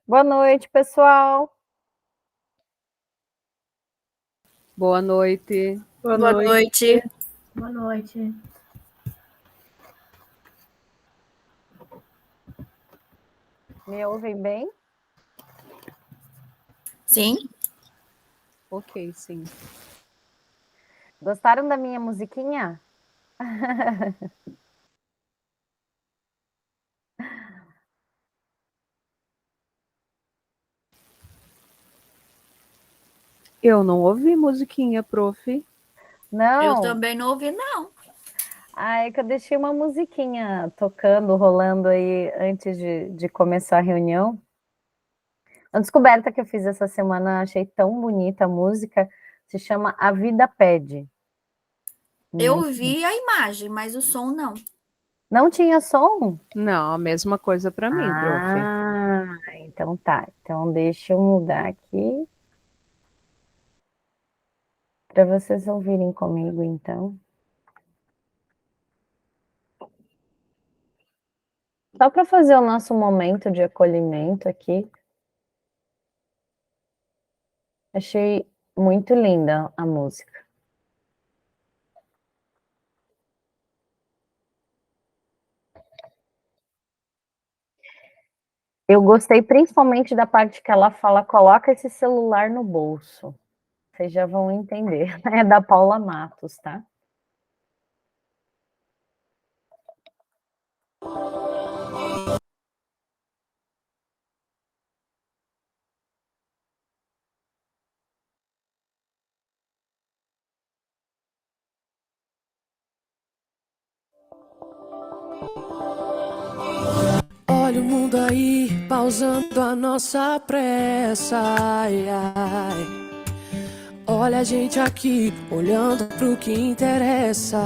Boa noite, pessoal. Boa noite. Boa noite. Boa noite. Me ouvem bem? Sim. Ok, sim. Gostaram da minha musiquinha? Eu não ouvi musiquinha, prof. Não? Eu também não ouvi, não. Ah, é que eu deixei uma musiquinha tocando, rolando aí antes de começar a reunião. Uma descoberta que eu fiz essa semana, achei tão bonita a música, se chama A Vida Pede. Eu vi a imagem, mas o som não. Não tinha som? Não, a mesma coisa para mim, prof. Ah, então tá. Então deixa eu mudar aqui para vocês ouvirem comigo, então. Só para fazer o nosso momento de acolhimento aqui. Achei muito linda a música. Eu gostei principalmente da parte que ela fala: coloca esse celular no bolso. Vocês já vão entender. É da Paula Matos, tá? Olha o mundo aí, pausando a nossa pressa. Ai, ai. Olha a gente aqui, olhando pro que interessa.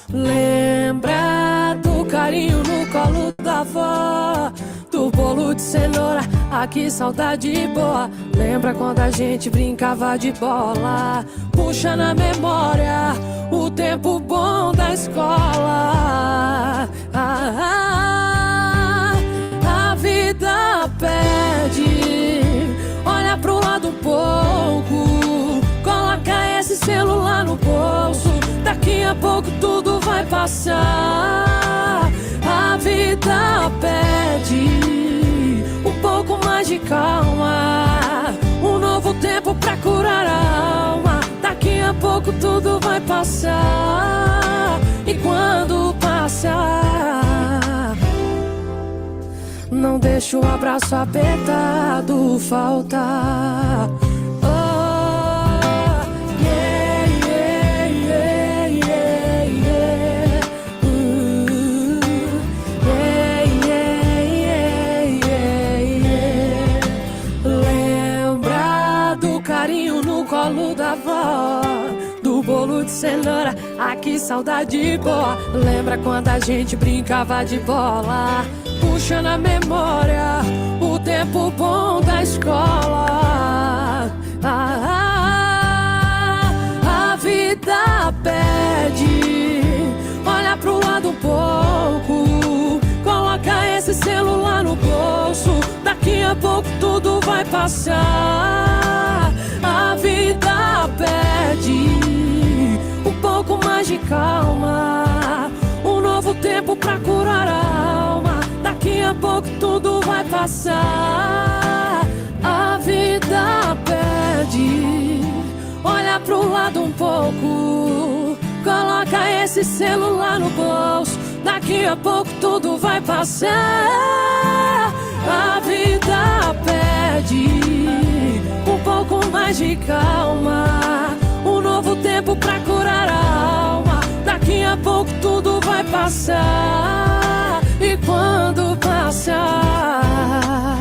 Lembra do carinho no colo da avó, do bolo de cenoura, aqui saudade boa. Lembra quando a gente brincava de bola? Puxa na memória o tempo bom da escola. A vida pede, olha pro lado um pouco, coloca esse celular no bolso. Daqui a pouco tudo vai passar. A vida pede um pouco mais de calma, um novo tempo pra curar a alma. Daqui a pouco tudo vai passar. E quando passar, não deixa o abraço apertado faltar. Lembra do carinho no colo da avó, do bolo de cenoura, aqui saudade boa. Lembra quando a gente brincava de bola? Puxa na memória o tempo bom da escola. A vida pede, olha pro lado um pouco, coloca esse celular no bolso. Daqui a pouco tudo vai passar. A vida pede um pouco mais de calma, um novo tempo pra curar a alma. Daqui a pouco tudo vai passar. A vida pede, olha pro lado um pouco, coloca esse celular no bolso. Daqui a pouco tudo vai passar. A vida pede um pouco mais de calma, um novo tempo pra curar a alma. Daqui a pouco tudo vai passar. E quando passar,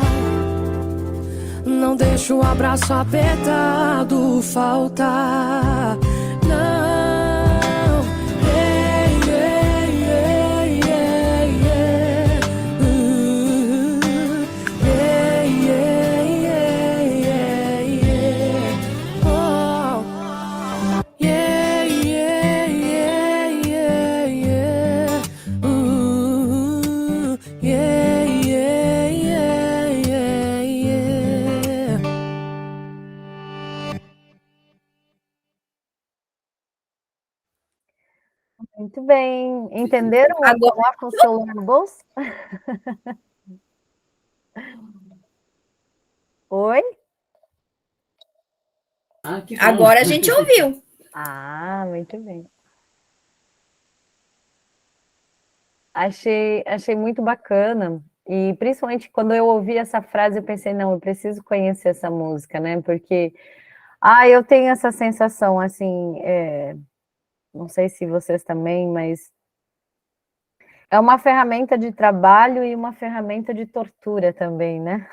não deixa o abraço apertado faltar. Não. Muito bem. Entenderam? Agora- Coloca o celular no bolso? Oi? Agora a gente ouviu. Ah, muito bem. Achei muito bacana. E principalmente quando eu ouvi essa frase, eu pensei, não, eu preciso conhecer essa música, né? Porque, eu tenho essa sensação, assim, não sei se vocês também, mas é uma ferramenta de trabalho e uma ferramenta de tortura também, né?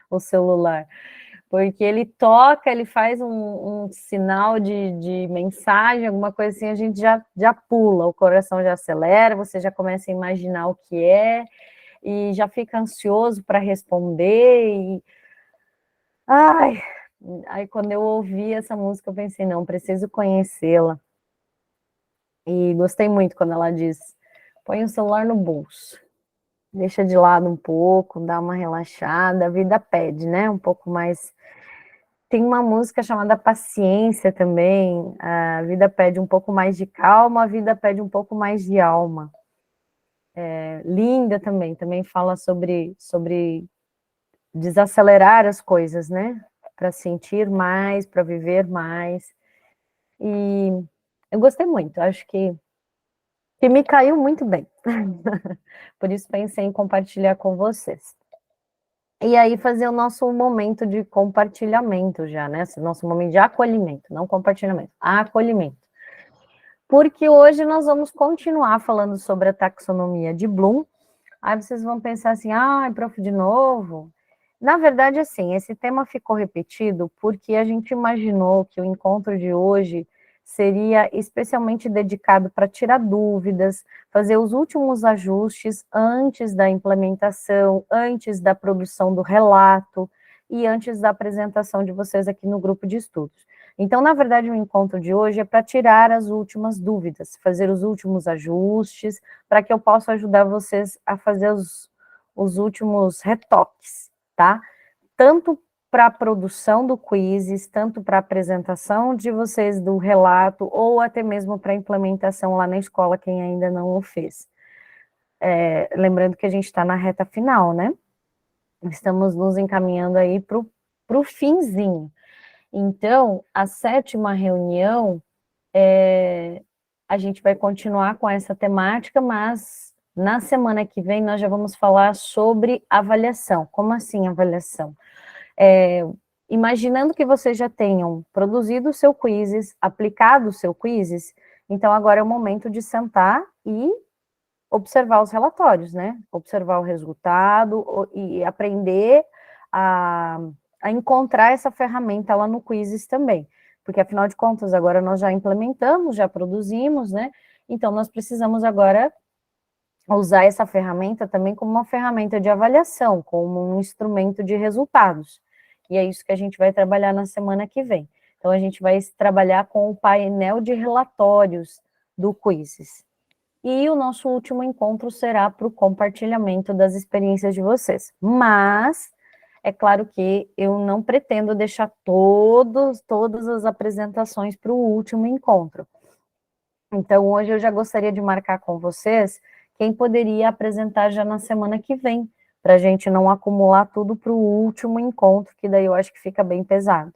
O celular. Porque ele toca, ele faz um sinal de mensagem, alguma coisa assim, a gente já pula, o coração já acelera, você já começa a imaginar o que é, e já fica ansioso para responder, Ai, aí quando eu ouvi essa música, eu pensei, não, preciso conhecê-la. E gostei muito quando ela diz, põe o celular no bolso, deixa de lado um pouco, dá uma relaxada, a vida pede, né? Um pouco mais. Tem uma música chamada Paciência também, a vida pede um pouco mais de calma, a vida pede um pouco mais de alma. Linda também fala sobre desacelerar as coisas, né? Para sentir mais, para viver mais. E eu gostei muito, acho que me caiu muito bem. Por isso pensei em compartilhar com vocês. E aí fazer o nosso momento de compartilhamento já, né? Nosso momento de acolhimento, não compartilhamento, acolhimento. Porque hoje nós vamos continuar falando sobre a taxonomia de Bloom. Aí vocês vão pensar assim, prof, de novo? Na verdade, assim, esse tema ficou repetido porque a gente imaginou que o encontro de hoje seria especialmente dedicado para tirar dúvidas, fazer os últimos ajustes antes da implementação, antes da produção do relato e antes da apresentação de vocês aqui no grupo de estudos. Então, na verdade, o encontro de hoje é para tirar as últimas dúvidas, fazer os últimos ajustes, para que eu possa ajudar vocês a fazer os últimos retoques, tá? Tanto para a produção do quizzes, tanto para a apresentação de vocês do relato, ou até mesmo para a implementação lá na escola, quem ainda não o fez. Lembrando que a gente está na reta final, né? Estamos nos encaminhando aí para o finzinho. Então, a 7ª reunião, a gente vai continuar com essa temática, mas na semana que vem nós já vamos falar sobre avaliação. Como assim avaliação? Imaginando que vocês já tenham produzido o seu quizzes, aplicado o seu quizzes, então agora é o momento de sentar e observar os relatórios, né? Observar o resultado e aprender a encontrar essa ferramenta lá no quizzes também. Porque, afinal de contas, agora nós já implementamos, já produzimos, né? Então, nós precisamos agora usar essa ferramenta também como uma ferramenta de avaliação, como um instrumento de resultados. E é isso que a gente vai trabalhar na semana que vem. Então, a gente vai trabalhar com o painel de relatórios do quizzes. E o nosso último encontro será para o compartilhamento das experiências de vocês. Mas, é claro que eu não pretendo deixar todas as apresentações para o último encontro. Então, hoje eu já gostaria de marcar com vocês quem poderia apresentar já na semana que vem, para a gente não acumular tudo para o último encontro, que daí eu acho que fica bem pesado.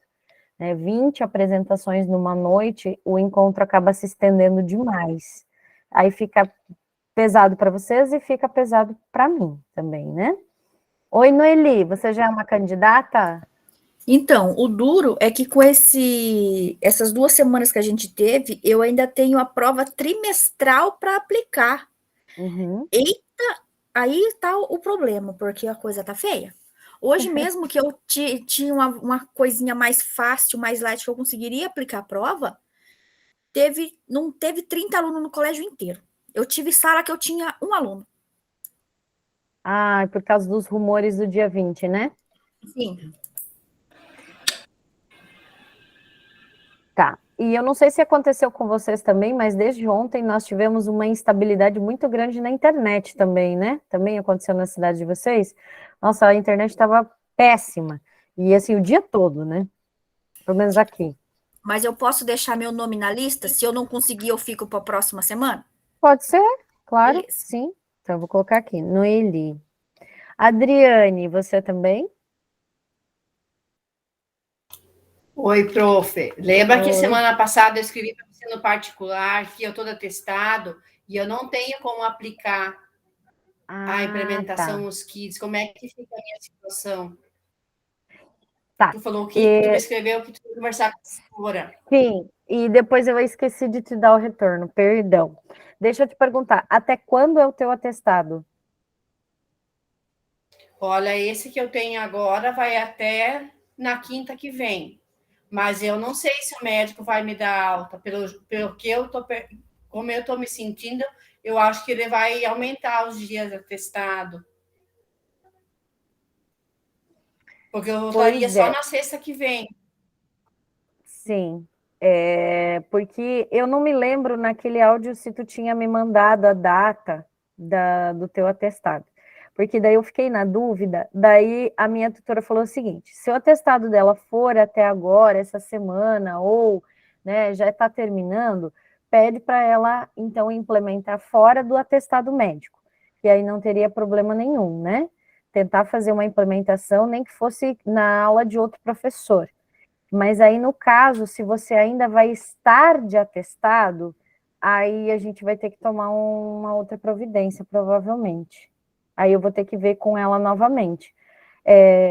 20 apresentações numa noite, o encontro acaba se estendendo demais. Aí fica pesado para vocês e fica pesado para mim também, né? Oi, Noeli, você já é uma candidata? Então, o duro é que com essas 2 semanas que a gente teve, eu ainda tenho a prova trimestral para aplicar. Uhum. Eita, aí está o problema, porque a coisa tá feia. Hoje mesmo que eu tinha uma coisinha mais fácil, mais light, que eu conseguiria aplicar a prova, não teve 30 alunos no colégio inteiro. Eu tive sala que eu tinha 1 aluno. Por causa dos rumores do dia 20, né? Sim. Tá. E eu não sei se aconteceu com vocês também, mas desde ontem nós tivemos uma instabilidade muito grande na internet também, né? Também aconteceu na cidade de vocês. Nossa, a internet estava péssima. E assim, o dia todo, né? Pelo menos aqui. Mas eu posso deixar meu nome na lista? Se eu não conseguir, eu fico para a próxima semana? Pode ser, claro, Beleza. sim. Então, eu vou colocar aqui, Noeli. Adriane, você também? Oi, prof. Lembra que Oi. semana passada eu escrevi para você no particular que eu estou atestado e eu não tenho como aplicar a implementação Tá. nos kits? Como é que fica a minha situação? Tá. Tu falou que tu me escreveu que tu ia conversar com a professora. Sim, e depois eu esqueci de te dar o retorno, perdão. Deixa eu te perguntar, até quando é o teu atestado? Olha, esse que eu tenho agora vai até na quinta que vem. Mas eu não sei se o médico vai me dar alta. Pelo que eu tô, como eu estou me sentindo, eu acho que ele vai aumentar os dias de atestado. Porque eu voltaria só na sexta que vem. Sim, porque eu não me lembro naquele áudio se tu tinha me mandado a data do teu atestado. Porque daí eu fiquei na dúvida, daí a minha tutora falou o seguinte, se o atestado dela for até agora, essa semana, ou né, já está terminando, pede para ela, então, implementar fora do atestado médico, que aí não teria problema nenhum, né? Tentar fazer uma implementação, nem que fosse na aula de outro professor. Mas aí, no caso, se você ainda vai estar de atestado, aí a gente vai ter que tomar uma outra providência, provavelmente. Aí eu vou ter que ver com ela novamente.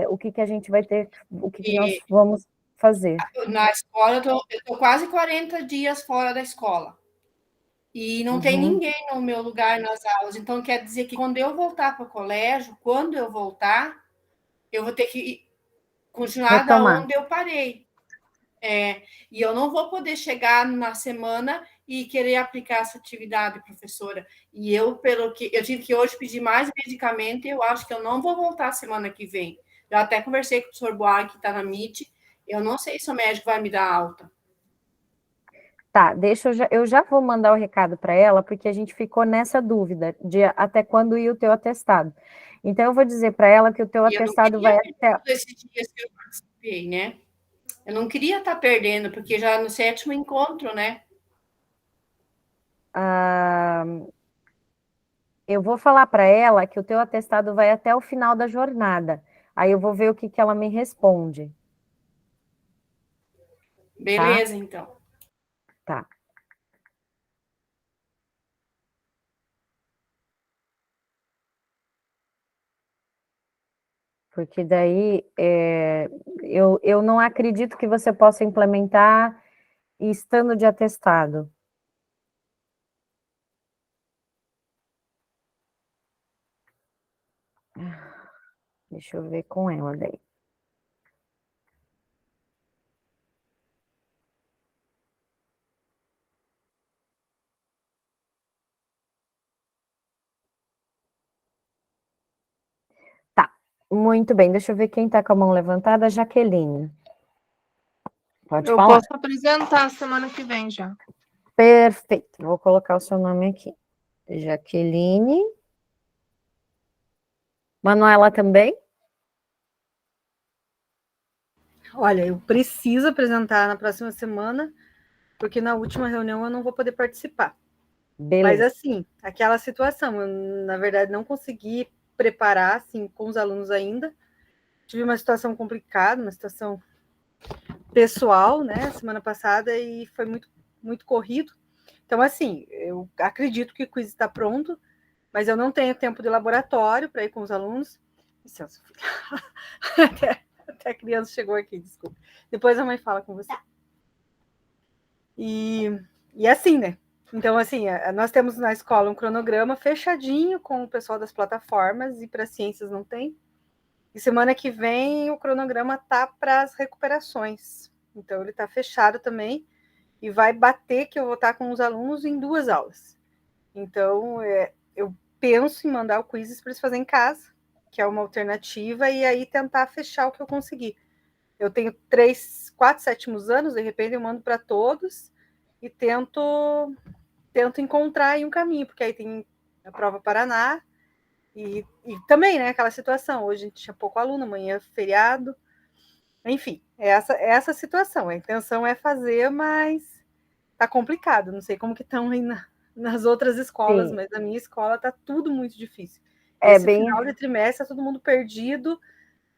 O que a gente vai ter, o que nós vamos fazer. Na escola, eu tô quase 40 dias fora da escola. E não tem ninguém no meu lugar nas aulas. Então, quer dizer que quando eu voltar para o colégio, quando eu voltar, eu vou ter que continuar da onde eu parei. E eu não vou poder chegar na semana e querer aplicar essa atividade, professora. E eu, pelo que eu tive que hoje pedir mais medicamento, e eu acho que eu não vou voltar semana que vem. Eu até conversei com o professor Boar, que está na MIT. Eu não sei se o médico vai me dar alta. Tá, eu já vou mandar o recado para ela, porque a gente ficou nessa dúvida de até quando ia o teu atestado. Então, eu vou dizer para ela que o teu atestado vai até. Esses dias que eu participei, né? Eu não queria estar perdendo, porque já no 7º encontro, né? Eu vou falar para ela que o teu atestado vai até o final da jornada. Aí eu vou ver o que ela me responde. Beleza, tá? Então. Tá. Porque daí eu não acredito que você possa implementar estando de atestado. Deixa eu ver com ela daí. Tá, muito bem. Deixa eu ver quem está com a mão levantada. Jaqueline. Pode falar. Eu posso apresentar semana que vem já. Perfeito. Vou colocar o seu nome aqui. Jaqueline. Manuela também? Olha, eu preciso apresentar na próxima semana, porque na última reunião eu não vou poder participar. Beleza. Mas assim, aquela situação, eu na verdade não consegui preparar assim com os alunos ainda. Tive uma situação complicada, uma situação pessoal, né, semana passada, e foi muito corrido. Então, assim, eu acredito que o quiz está pronto, mas eu não tenho tempo de laboratório para ir com os alunos. Licença, até a criança chegou aqui, desculpa. Depois a mãe fala com você. E assim, né? Então, assim, nós temos na escola um cronograma fechadinho com o pessoal das plataformas, e para ciências não tem. E semana que vem o cronograma tá para as recuperações. Então, ele está fechado também, e vai bater que eu vou estar com os alunos em 2 aulas. Então, eu penso em mandar o quizzes para eles fazerem em casa, que é uma alternativa, e aí tentar fechar o que eu conseguir. Eu tenho 4 sétimos anos, de repente eu mando para todos e tento encontrar aí um caminho, porque aí tem a prova Paraná e também, né, aquela situação, hoje a gente tinha pouco aluno, amanhã é feriado, enfim. essa situação. A intenção é fazer, mas tá complicado. Não sei como que estão aí nas outras escolas, Sim. mas na minha escola tá tudo muito difícil. É Esse bem. final de trimestre, tá todo mundo perdido,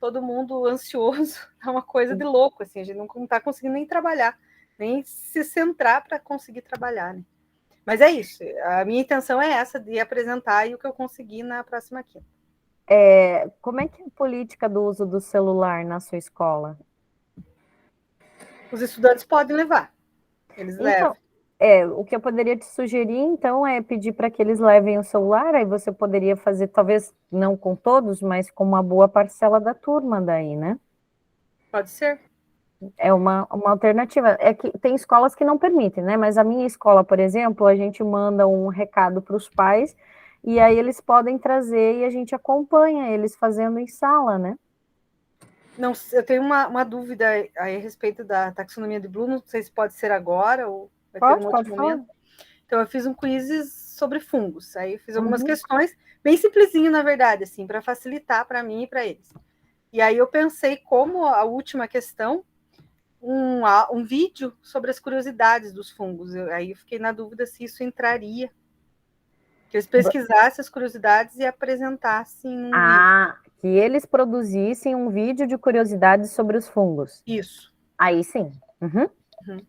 todo mundo ansioso. É uma coisa de louco, assim. A gente não tá conseguindo nem trabalhar, nem se centrar para conseguir trabalhar, né? Mas é isso. A minha intenção é essa, de apresentar aí o que eu consegui na próxima quinta. Como é que é a política do uso do celular na sua escola? Os estudantes podem levar. Eles levam. O que eu poderia te sugerir, então, é pedir para que eles levem o celular, aí você poderia fazer, talvez não com todos, mas com uma boa parcela da turma daí, né? Pode ser. É uma alternativa. É que tem escolas que não permitem, né? Mas a minha escola, por exemplo, a gente manda um recado para os pais e aí eles podem trazer e a gente acompanha eles fazendo em sala, né? Não, eu tenho uma dúvida aí a respeito da taxonomia de Bloom, não sei se pode ser agora ou vai ter um outro momento. Então, eu fiz um quiz sobre fungos, aí eu fiz algumas questões, bem simplesinho, na verdade, assim, para facilitar para mim e para eles. E aí eu pensei como a última questão, um vídeo sobre as curiosidades dos fungos. Aí eu fiquei na dúvida se isso entraria. Que eles pesquisassem as curiosidades e apresentassem um vídeo. Que eles produzissem um vídeo de curiosidades sobre os fungos. Isso. Aí sim.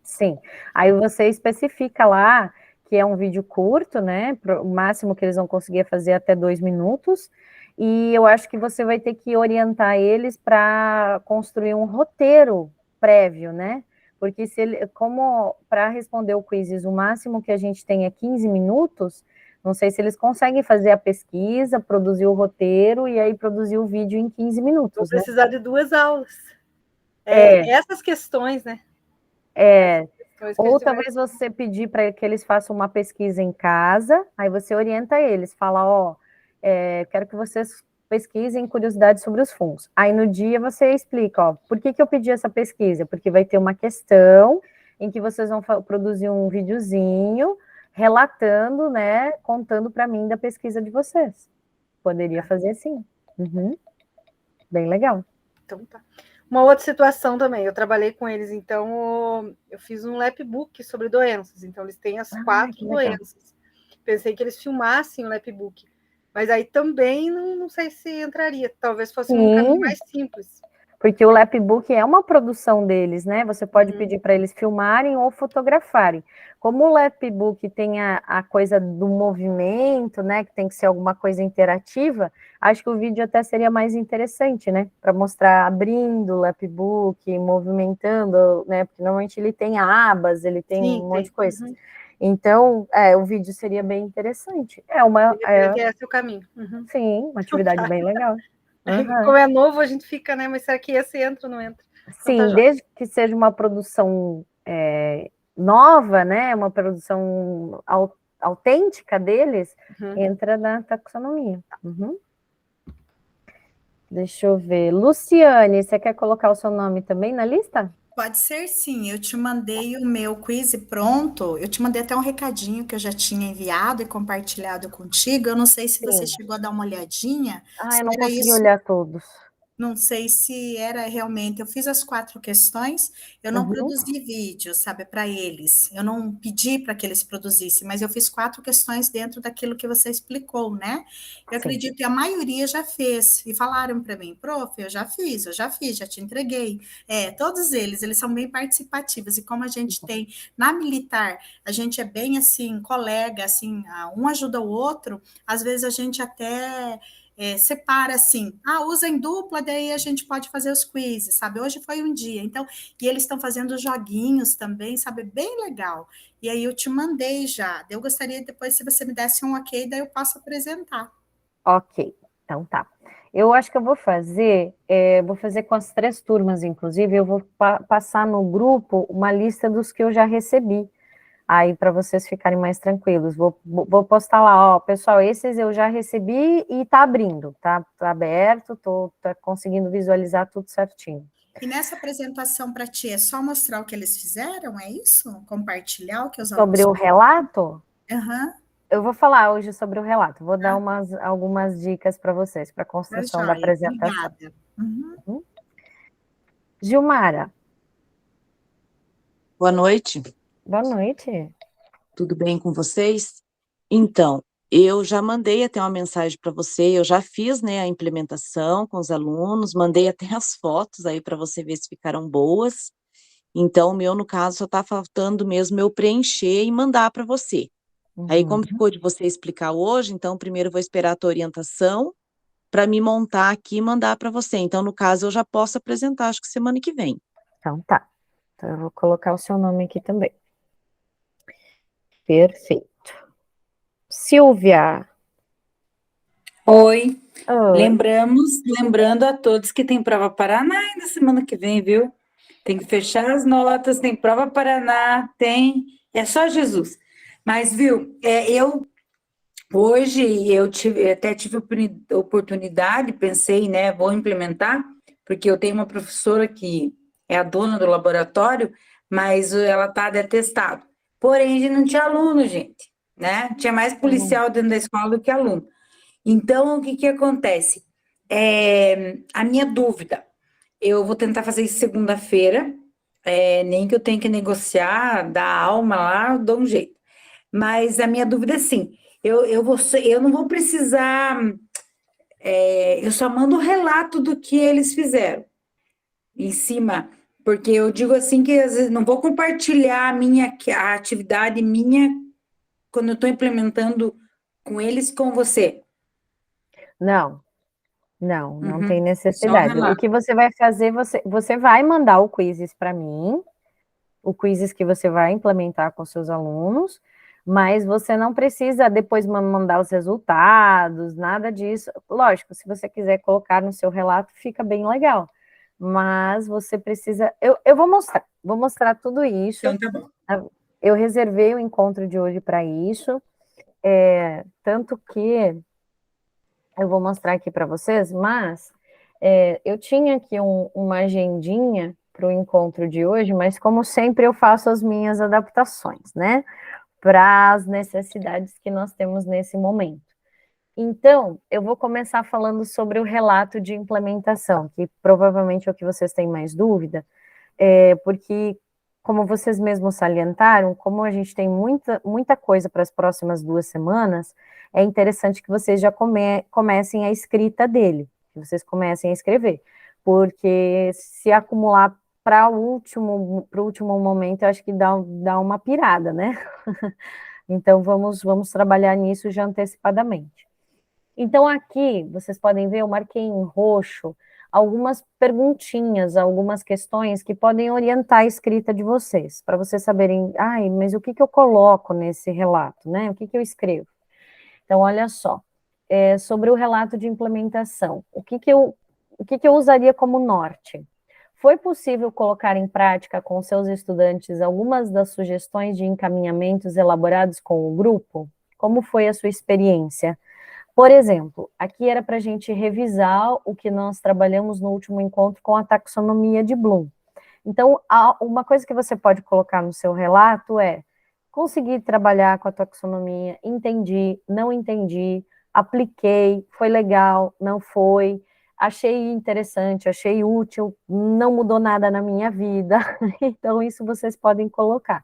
Sim. Aí você especifica lá que é um vídeo curto, né? O máximo que eles vão conseguir fazer até 2 minutos. E eu acho que você vai ter que orientar eles para construir um roteiro prévio, né? Porque se ele, como para responder o quiz, o máximo que a gente tem é 15 minutos, não sei se eles conseguem fazer a pesquisa, produzir o roteiro e aí produzir o vídeo em 15 minutos. Vou precisar de 2 aulas. Essas questões, né? Ou talvez você pedir para que eles façam uma pesquisa em casa, aí você orienta eles, fala, quero que vocês pesquisem curiosidades sobre os fungos. Aí no dia você explica, por que eu pedi essa pesquisa? Porque vai ter uma questão em que vocês vão produzir um videozinho relatando, né, contando para mim da pesquisa de vocês. Poderia fazer assim. Bem legal. Então tá. Uma outra situação também, eu trabalhei com eles, então eu fiz um lapbook sobre doenças, então eles têm as 4 doenças. Pensei que eles filmassem o lapbook, mas aí também não sei se entraria, talvez fosse um caminho mais simples. Porque o lapbook é uma produção deles, né? Você pode pedir para eles filmarem ou fotografarem. Como o lapbook tem a coisa do movimento, né? Que tem que ser alguma coisa interativa, acho que o vídeo até seria mais interessante, né? Para mostrar abrindo o lapbook, movimentando, né? Porque normalmente ele tem abas, ele tem um monte de coisa. Então, o vídeo seria bem interessante. Esse é o caminho. Sim, uma atividade bem legal. Como é novo, a gente fica, né? Mas será que esse entra ou não entra? Sim, então, desde que seja uma produção nova, né? Uma produção autêntica deles, entra na taxonomia. Deixa eu ver. Luciane, você quer colocar o seu nome também na lista? Pode ser sim, eu te mandei o meu quiz pronto, eu te mandei até um recadinho que eu já tinha enviado e compartilhado contigo, eu não sei se você chegou a dar uma olhadinha. Eu não consegui olhar todos. Não sei se era realmente, eu fiz as 4 questões, eu não produzi vídeo, sabe, para eles, eu não pedi para que eles produzissem, mas eu fiz 4 questões dentro daquilo que você explicou, né? Eu acredito que a maioria já fez, e falaram para mim, prof, eu já fiz, já te entreguei. Todos eles são bem participativos, e como a gente tem, na militar, a gente é bem assim, colega, assim, um ajuda o outro, às vezes a gente até... separa assim, usa em dupla, daí a gente pode fazer os quizzes, sabe? Hoje foi um dia, então, e eles estão fazendo joguinhos também, sabe? Bem legal. E aí eu te mandei já. Eu gostaria depois, se você me desse um ok, daí eu posso apresentar. Ok, então tá. Eu acho que eu vou fazer com as 3 turmas, inclusive, eu vou passar no grupo uma lista dos que eu já recebi. Aí, para vocês ficarem mais tranquilos, vou postar lá, pessoal, esses eu já recebi e tá abrindo, tá aberto, tá conseguindo visualizar tudo certinho. E nessa apresentação para ti, é só mostrar o que eles fizeram, é isso? Compartilhar o que os alunos... Sobre o relato? Eu vou falar hoje sobre o relato, vou dar algumas dicas para vocês, para a construção da apresentação. Obrigada. Gilmara, Boa noite, Boa noite. tudo bem com vocês? Então, eu já mandei até uma mensagem para você, eu já fiz, né, a implementação com os alunos, mandei até as fotos aí para você ver se ficaram boas. Então, o meu, no caso, só está faltando mesmo eu preencher e mandar para você. Aí, como ficou de você explicar hoje, então, primeiro eu vou esperar a tua orientação para me montar aqui e mandar para você. Então, no caso, eu já posso apresentar, acho que semana que vem. Então tá. Então, eu vou colocar o seu nome aqui também. Perfeito. Silvia. Oi. Oi. Lembrando a todos que tem prova Paraná ainda semana que vem, viu? Tem que fechar as notas, tem prova Paraná, é só Jesus. Mas, viu, hoje até tive oportunidade, pensei, né, vou implementar, porque eu tenho uma professora que é a dona do laboratório, mas ela está de atestado. Porém, não tinha aluno, gente, né? Tinha mais policial dentro da escola do que aluno. Então, o que acontece? A minha dúvida, eu vou tentar fazer isso segunda-feira, nem que eu tenha que negociar, dar alma lá, eu dou um jeito. Mas a minha dúvida é assim, eu não vou precisar, eu só mando o relato do que eles fizeram em cima, porque eu digo assim que às vezes não vou compartilhar a atividade minha quando eu estou implementando com eles, com você. Não tem Só necessidade. O relato. que você vai fazer, você vai mandar o quizzes para mim, o quizzes que você vai implementar com seus alunos, mas você não precisa depois mandar os resultados, nada disso. Lógico, se você quiser colocar no seu relato, fica bem legal. Mas você precisa... Eu vou mostrar tudo isso. Então tá bom. Eu reservei o encontro de hoje para isso, tanto que eu vou mostrar aqui para vocês, mas eu tinha aqui uma agendinha para o encontro de hoje, mas como sempre eu faço as minhas adaptações, né? Para as necessidades que nós temos nesse momento. Então, eu vou começar falando sobre o relato de implementação, que provavelmente é o que vocês têm mais dúvida, porque, como vocês mesmos salientaram, como a gente tem muita coisa para as próximas 2 semanas, é interessante que vocês já comecem a escrita dele, que vocês comecem a escrever, porque se acumular para o último momento, eu acho que dá uma pirada, né? Então, vamos trabalhar nisso já antecipadamente. Então, aqui, vocês podem ver, eu marquei em roxo algumas perguntinhas, algumas questões que podem orientar a escrita de vocês, para vocês saberem, mas o que eu coloco nesse relato, né? O que eu escrevo? Então, olha só, sobre o relato de implementação, o que eu usaria como norte? Foi possível colocar em prática com seus estudantes algumas das sugestões de encaminhamentos elaborados com o grupo? Como foi a sua experiência? Por exemplo, aqui era para a gente revisar o que nós trabalhamos no último encontro com a taxonomia de Bloom. Então, uma coisa que você pode colocar no seu relato é: consegui trabalhar com a taxonomia, entendi, não entendi, apliquei, foi legal, não foi, achei interessante, achei útil, não mudou nada na minha vida. Então, isso vocês podem colocar.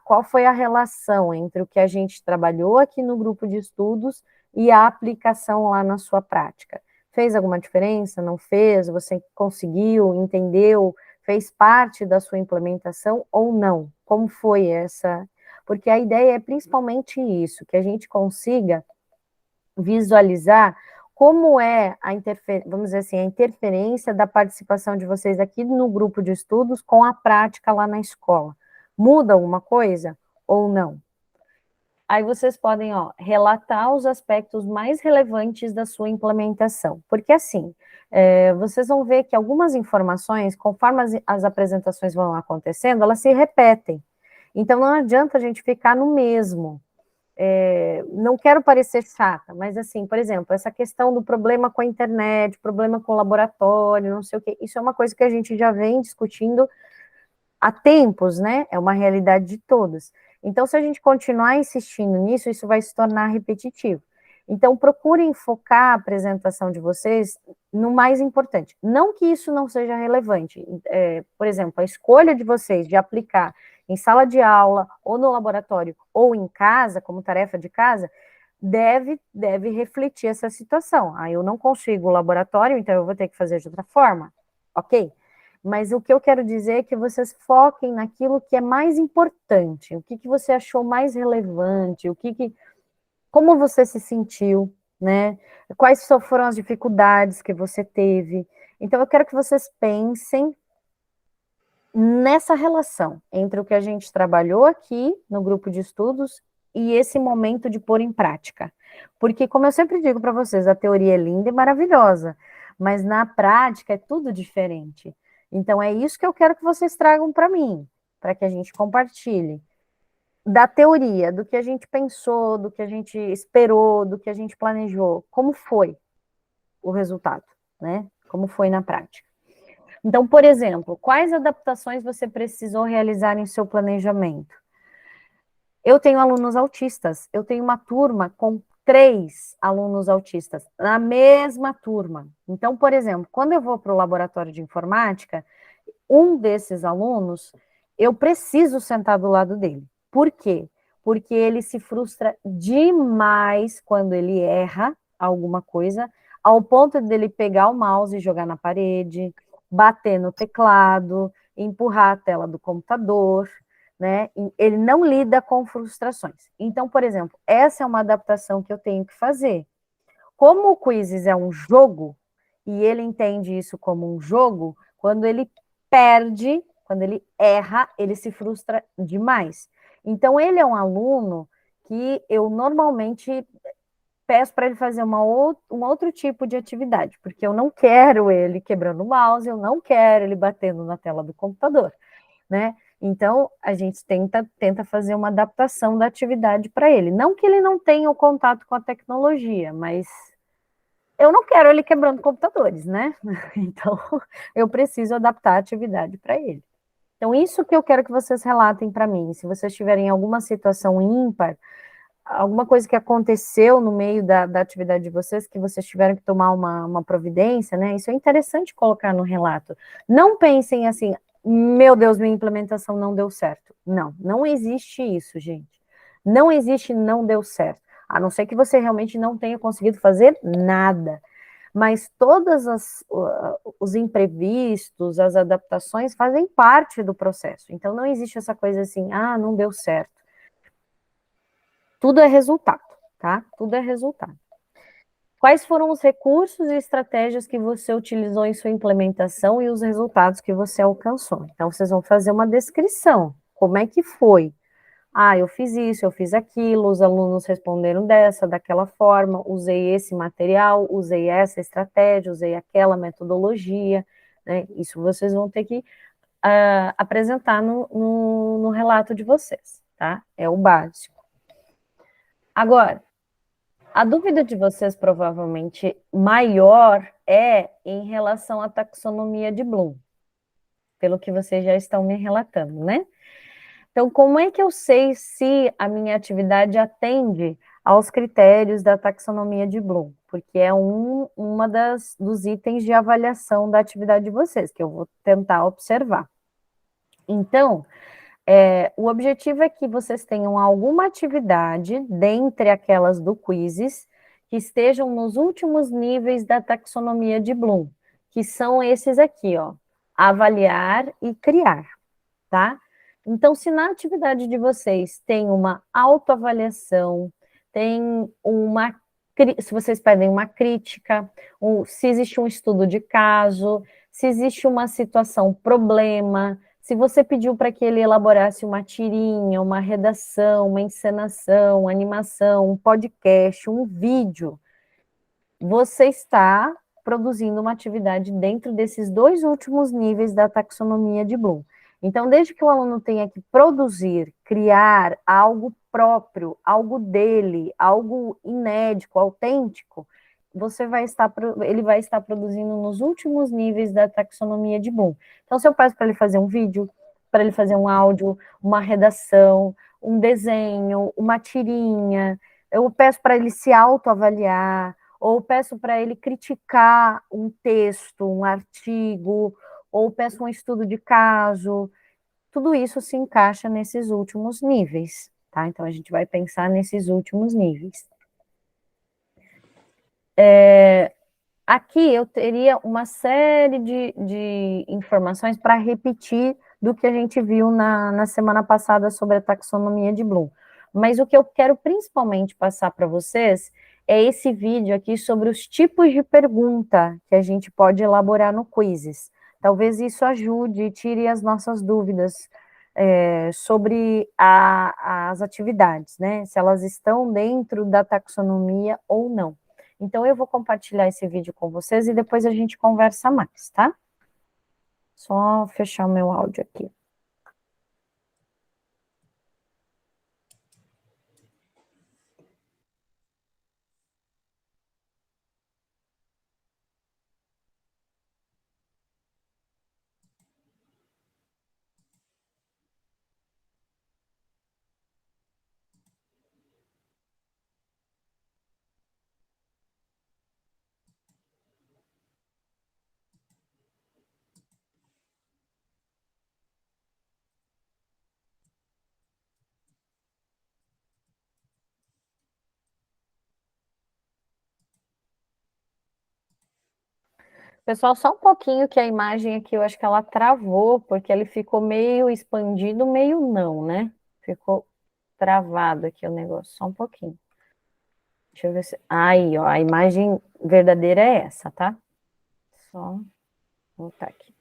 Qual foi a relação entre o que a gente trabalhou aqui no grupo de estudos e a aplicação lá na sua prática? Fez alguma diferença? Não fez? Você conseguiu, entendeu? Fez parte da sua implementação ou não? Como foi essa? Porque a ideia é principalmente isso, que a gente consiga visualizar como é vamos dizer assim, a interferência da participação de vocês aqui no grupo de estudos com a prática lá na escola. Muda alguma coisa ou não? Aí vocês podem, relatar os aspectos mais relevantes da sua implementação. Porque assim, vocês vão ver que algumas informações, conforme as apresentações vão acontecendo, elas se repetem. Então, não adianta a gente ficar no mesmo. Não quero parecer chata, mas assim, por exemplo, essa questão do problema com a internet, problema com o laboratório, não sei o quê, isso é uma coisa que a gente já vem discutindo há tempos, né? É uma realidade de todos. Então, se a gente continuar insistindo nisso, isso vai se tornar repetitivo. Então, procurem focar a apresentação de vocês no mais importante. Não que isso não seja relevante. Por exemplo, a escolha de vocês de aplicar em sala de aula, ou no laboratório, ou em casa, como tarefa de casa, deve refletir essa situação. Eu não consigo o laboratório, então eu vou ter que fazer de outra forma. Ok? Mas o que eu quero dizer é que vocês foquem naquilo que é mais importante. O que você achou mais relevante, como você se sentiu, né? Quais foram as dificuldades que você teve. Então, eu quero que vocês pensem nessa relação entre o que a gente trabalhou aqui no grupo de estudos e esse momento de pôr em prática. Porque, como eu sempre digo para vocês, a teoria é linda e maravilhosa, mas na prática é tudo diferente. Então, é isso que eu quero que vocês tragam para mim, para que a gente compartilhe. Da teoria, do que a gente pensou, do que a gente esperou, do que a gente planejou, como foi o resultado, né? Como foi na prática. Então, por exemplo, quais adaptações você precisou realizar em seu planejamento? Eu tenho alunos autistas, eu tenho uma turma com 3 alunos autistas, na mesma turma. Então, por exemplo, quando eu vou para o laboratório de informática, um desses alunos, eu preciso sentar do lado dele. Por quê? Porque ele se frustra demais quando ele erra alguma coisa, ao ponto dele pegar o mouse e jogar na parede, bater no teclado, empurrar a tela do computador, né? Ele não lida com frustrações. Então, por exemplo, essa é uma adaptação que eu tenho que fazer. Como o Quizzes é um jogo, e ele entende isso como um jogo, quando ele perde, quando ele erra, ele se frustra demais. Então, ele é um aluno que eu normalmente peço para ele fazer um outro tipo de atividade, porque eu não quero ele quebrando o mouse, eu não quero ele batendo na tela do computador, né? Então, a gente tenta fazer uma adaptação da atividade para ele. Não que ele não tenha o contato com a tecnologia, mas eu não quero ele quebrando computadores, né? Então, eu preciso adaptar a atividade para ele. Então, isso que eu quero que vocês relatem para mim. Se vocês tiverem alguma situação ímpar, alguma coisa que aconteceu no meio da atividade de vocês, que vocês tiveram que tomar uma providência, né? Isso é interessante colocar no relato. Não pensem assim, meu Deus, minha implementação não deu certo. Não existe isso, gente. Não existe não deu certo. A não ser que você realmente não tenha conseguido fazer nada. Mas todos os imprevistos, as adaptações fazem parte do processo. Então, não existe essa coisa assim, não deu certo. Tudo é resultado, tá? Tudo é resultado. Quais foram os recursos e estratégias que você utilizou em sua implementação e os resultados que você alcançou? Então, vocês vão fazer uma descrição. Como é que foi? Eu fiz isso, eu fiz aquilo, os alunos responderam daquela forma, usei esse material, usei essa estratégia, usei aquela metodologia, né? Isso vocês vão ter que apresentar no relato de vocês, tá? É o básico. Agora, a dúvida de vocês provavelmente maior é em relação à taxonomia de Bloom, pelo que vocês já estão me relatando, né? Então, como é que eu sei se a minha atividade atende aos critérios da taxonomia de Bloom? Porque é uma dos itens de avaliação da atividade de vocês, que eu vou tentar observar. Então, o objetivo é que vocês tenham alguma atividade, dentre aquelas do Quizzes, que estejam nos últimos níveis da taxonomia de Bloom, que são esses aqui, ó, avaliar e criar, tá? Então, se na atividade de vocês tem uma autoavaliação, se vocês pedem uma crítica, se existe um estudo de caso, se existe uma situação problema, se você pediu para que ele elaborasse uma tirinha, uma redação, uma encenação, uma animação, um podcast, um vídeo, você está produzindo uma atividade dentro desses 2 últimos níveis da taxonomia de Bloom. Então, desde que o aluno tenha que produzir, criar algo próprio, algo dele, algo inédito, autêntico, ele vai estar produzindo nos últimos níveis da taxonomia de Bloom. Então, se eu peço para ele fazer um vídeo, para ele fazer um áudio, uma redação, um desenho, uma tirinha, eu peço para ele se autoavaliar, ou peço para ele criticar um texto, um artigo, ou peço um estudo de caso. Tudo isso se encaixa nesses últimos níveis, tá? Então, a gente vai pensar nesses últimos níveis. Aqui eu teria uma série de informações para repetir do que a gente viu na semana passada sobre a taxonomia de Bloom. Mas o que eu quero principalmente passar para vocês é esse vídeo aqui sobre os tipos de pergunta que a gente pode elaborar no Quizzes. Talvez isso ajude e tire as nossas dúvidas sobre as atividades, né? Se elas estão dentro da taxonomia ou não. Então, eu vou compartilhar esse vídeo com vocês e depois a gente conversa mais, tá? Só fechar o meu áudio aqui. Pessoal, só um pouquinho que a imagem aqui, eu acho que ela travou, porque ele ficou meio expandido, meio não, né? Ficou travado aqui o negócio, só um pouquinho. Deixa eu ver se... Aí, ó, a imagem verdadeira é essa, tá? Só voltar aqui.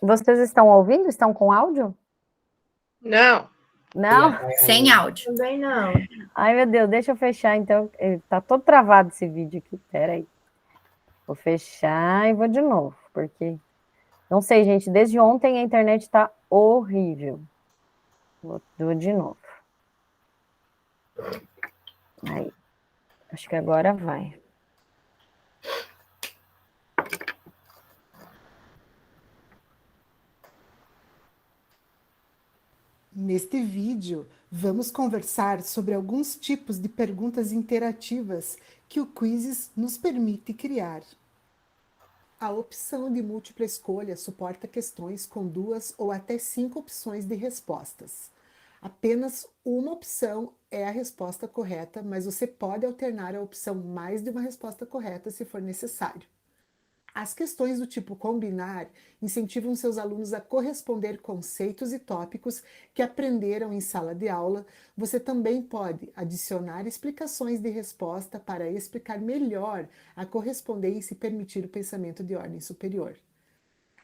Vocês estão ouvindo? Estão com áudio? Não. Não? Sem áudio. Também não. Ai, meu Deus, deixa eu fechar, então. Tá todo travado esse vídeo aqui, peraí. Vou fechar e vou de novo, porque... Não sei, gente, desde ontem a internet tá horrível. Vou de novo. Aí. Acho que agora vai. Neste vídeo, vamos conversar sobre alguns tipos de perguntas interativas que o Quizzes nos permite criar. A opção de múltipla escolha suporta questões com 2 ou até 5 opções de respostas. Apenas uma opção é a resposta correta, mas você pode alternar a opção mais de uma resposta correta se for necessário. As questões do tipo combinar incentivam seus alunos a corresponder conceitos e tópicos que aprenderam em sala de aula. Você também pode adicionar explicações de resposta para explicar melhor a correspondência e permitir o pensamento de ordem superior.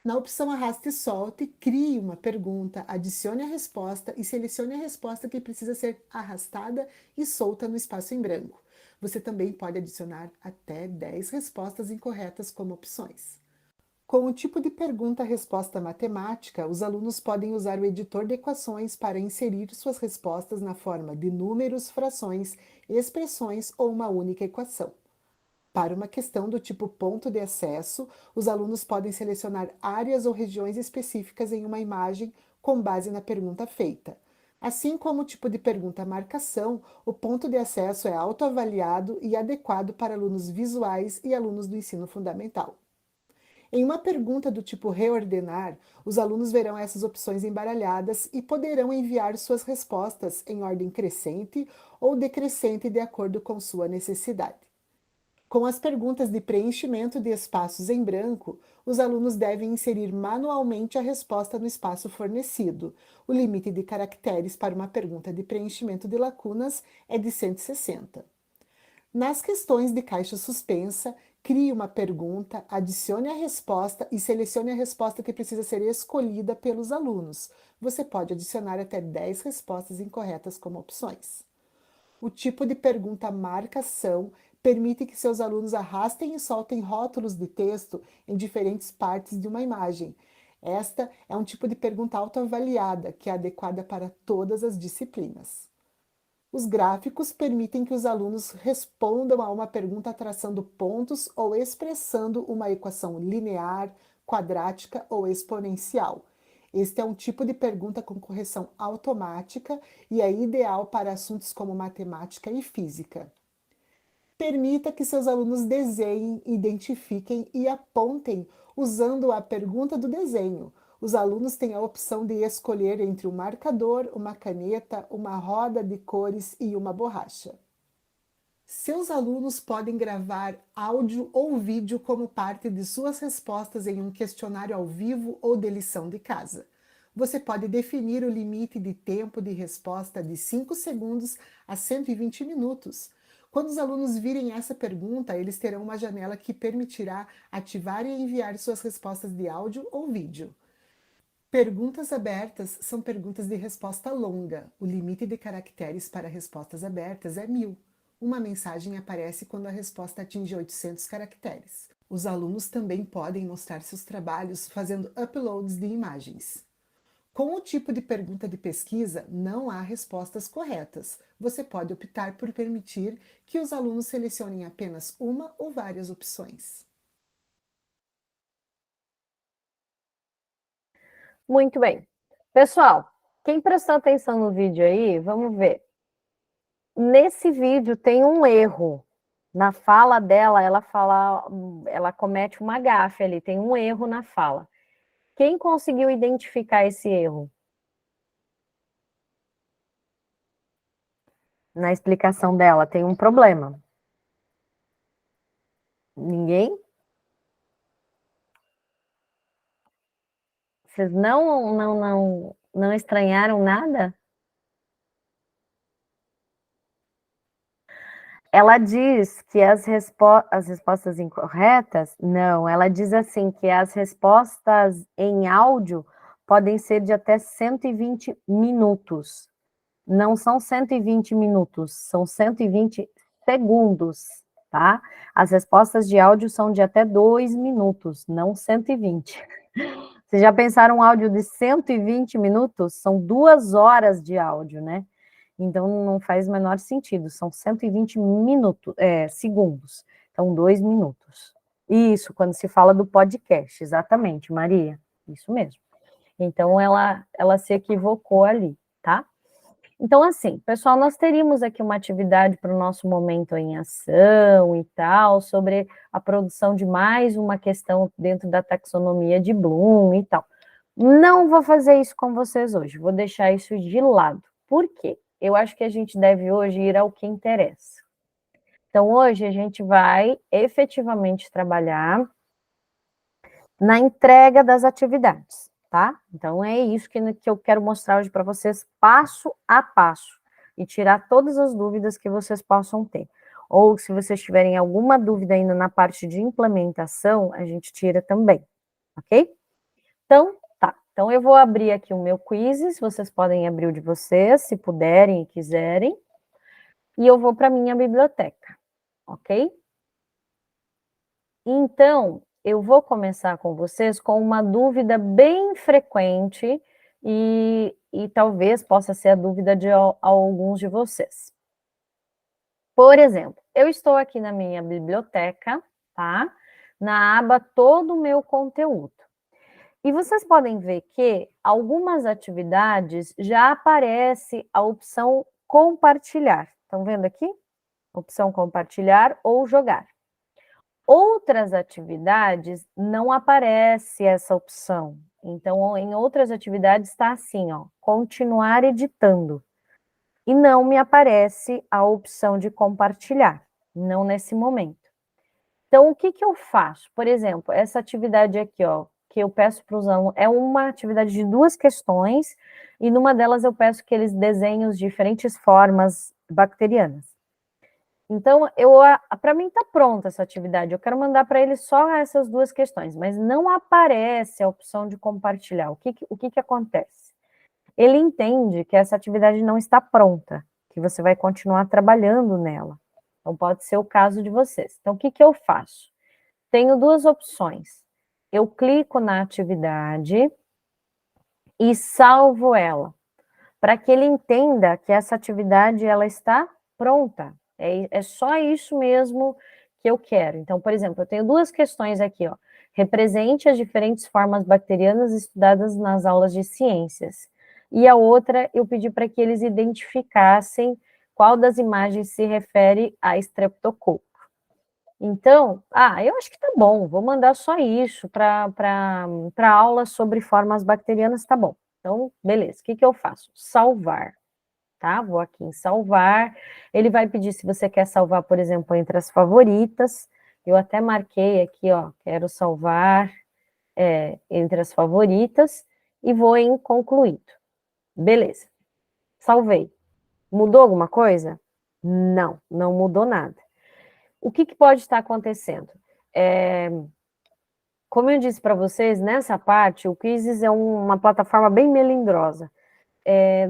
Na opção Arraste e Solte, crie uma pergunta, adicione a resposta e selecione a resposta que precisa ser arrastada e solta no espaço em branco. Você também pode adicionar até 10 respostas incorretas como opções. Com o tipo de pergunta-resposta matemática, os alunos podem usar o editor de equações para inserir suas respostas na forma de números, frações, expressões ou uma única equação. Para uma questão do tipo ponto de acesso, os alunos podem selecionar áreas ou regiões específicas em uma imagem com base na pergunta feita. Assim como o tipo de pergunta marcação, o ponto de acesso é autoavaliado e adequado para alunos visuais e alunos do ensino fundamental. Em uma pergunta do tipo reordenar, os alunos verão essas opções embaralhadas e poderão enviar suas respostas em ordem crescente ou decrescente de acordo com sua necessidade. Com as perguntas de preenchimento de espaços em branco, os alunos devem inserir manualmente a resposta no espaço fornecido. O limite de caracteres para uma pergunta de preenchimento de lacunas é de 160. Nas questões de caixa suspensa, crie uma pergunta, adicione a resposta e selecione a resposta que precisa ser escolhida pelos alunos. Você pode adicionar até 10 respostas incorretas como opções. O tipo de pergunta marcação permite que seus alunos arrastem e soltem rótulos de texto em diferentes partes de uma imagem. Esta é um tipo de pergunta autoavaliada, que é adequada para todas as disciplinas. Os gráficos permitem que os alunos respondam a uma pergunta traçando pontos ou expressando uma equação linear, quadrática ou exponencial. Este é um tipo de pergunta com correção automática e é ideal para assuntos como matemática e física. Permita que seus alunos desenhem, identifiquem e apontem usando a pergunta do desenho. Os alunos têm a opção de escolher entre um marcador, uma caneta, uma roda de cores e uma borracha. Seus alunos podem gravar áudio ou vídeo como parte de suas respostas em um questionário ao vivo ou de lição de casa. Você pode definir o limite de tempo de resposta de 5 segundos a 120 minutos. Quando os alunos virem essa pergunta, eles terão uma janela que permitirá ativar e enviar suas respostas de áudio ou vídeo. Perguntas abertas são perguntas de resposta longa. O limite de caracteres para respostas abertas é 1000. Uma mensagem aparece quando a resposta atinge 800 caracteres. Os alunos também podem mostrar seus trabalhos fazendo uploads de imagens. Com o tipo de pergunta de pesquisa, não há respostas corretas. Você pode optar por permitir que os alunos selecionem apenas uma ou várias opções. Muito bem. Pessoal, quem prestou atenção no vídeo aí, vamos ver. Nesse vídeo tem um erro. Na fala dela, ela comete uma gafe ali, tem um erro na fala. Quem conseguiu identificar esse erro? Na explicação dela, tem um problema. Ninguém? Vocês não estranharam nada? Ela diz que as respostas incorretas, não, ela diz assim que as respostas em áudio podem ser de até 120 minutos. Não são 120 minutos, são 120 segundos, tá? As respostas de áudio são de até 2 minutos, não 120. Vocês já pensaram um áudio de 120 minutos? São 2 horas de áudio, né? Então, não faz o menor sentido, são 120 segundos, então 2 minutos. Isso, quando se fala do podcast, exatamente, Maria, isso mesmo. Então, ela se equivocou ali, tá? Então, assim, pessoal, nós teríamos aqui uma atividade para o nosso momento em ação e tal, sobre a produção de mais uma questão dentro da taxonomia de Bloom e tal. Não vou fazer isso com vocês hoje, vou deixar isso de lado. Por quê? Eu acho que a gente deve hoje ir ao que interessa. Então, hoje a gente vai efetivamente trabalhar na entrega das atividades, tá? Então, é isso que eu quero mostrar hoje para vocês, passo a passo, e tirar todas as dúvidas que vocês possam ter. Ou, se vocês tiverem alguma dúvida ainda na parte de implementação, a gente tira também, ok? Então, tá. Então, eu vou abrir aqui o meu quizzes, vocês podem abrir o de vocês, se puderem e quiserem, e eu vou para a minha biblioteca, ok? Então, eu vou começar com vocês com uma dúvida bem frequente e talvez possa ser a dúvida de alguns de vocês. Por exemplo, eu estou aqui na minha biblioteca, tá? Na aba Todo o Meu Conteúdo. E vocês podem ver que algumas atividades já aparece a opção compartilhar. Estão vendo aqui? Opção compartilhar ou jogar. Outras atividades não aparece essa opção. Então, em outras atividades está assim, ó, continuar editando. E não me aparece a opção de compartilhar, não nesse momento. Então, o que eu faço? Por exemplo, essa atividade aqui, ó, que eu peço para os alunos, é uma atividade de 2 questões, e numa delas eu peço que eles desenhem as diferentes formas bacterianas. Então, para mim está pronta essa atividade, eu quero mandar para eles só essas 2 questões, mas não aparece a opção de compartilhar. O que acontece? Ele entende que essa atividade não está pronta, que você vai continuar trabalhando nela, Então, pode ser o caso de vocês. Então, o que eu faço? Tenho duas opções. Eu clico na atividade e salvo ela, para que ele entenda que essa atividade ela está pronta. É só isso mesmo que eu quero. Então, por exemplo, eu tenho duas questões aqui, ó. Represente as diferentes formas bacterianas estudadas nas aulas de ciências. E a outra, eu pedi para que eles identificassem qual das imagens se refere a Streptococcus. Então, eu acho que tá bom, vou mandar só isso para aula sobre formas bacterianas, tá bom. Então, beleza, o que eu faço? Salvar, tá? Vou aqui em salvar, ele vai pedir se você quer salvar, por exemplo, entre as favoritas, eu até marquei aqui, ó, quero salvar entre as favoritas, e vou em concluído. Beleza, salvei. Mudou alguma coisa? Não, não mudou nada. O que pode estar acontecendo? Como eu disse para vocês, nessa parte, o Quizzes é uma plataforma bem melindrosa.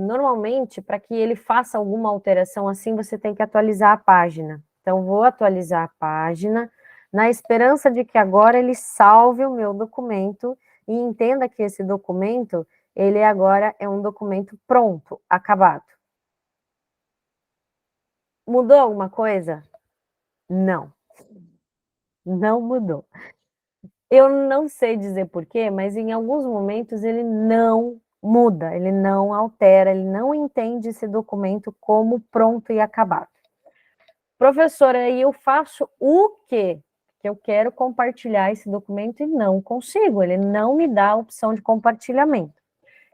Normalmente, para que ele faça alguma alteração assim, você tem que atualizar a página. Então, vou atualizar a página, na esperança de que agora ele salve o meu documento e entenda que esse documento, ele agora é um documento pronto, acabado. Mudou alguma coisa? Não. Não mudou. Eu não sei dizer porquê, mas em alguns momentos ele não muda, ele não altera, ele não entende esse documento como pronto e acabado. Professora, aí eu faço o quê? Que eu quero compartilhar esse documento e não consigo, ele não me dá a opção de compartilhamento.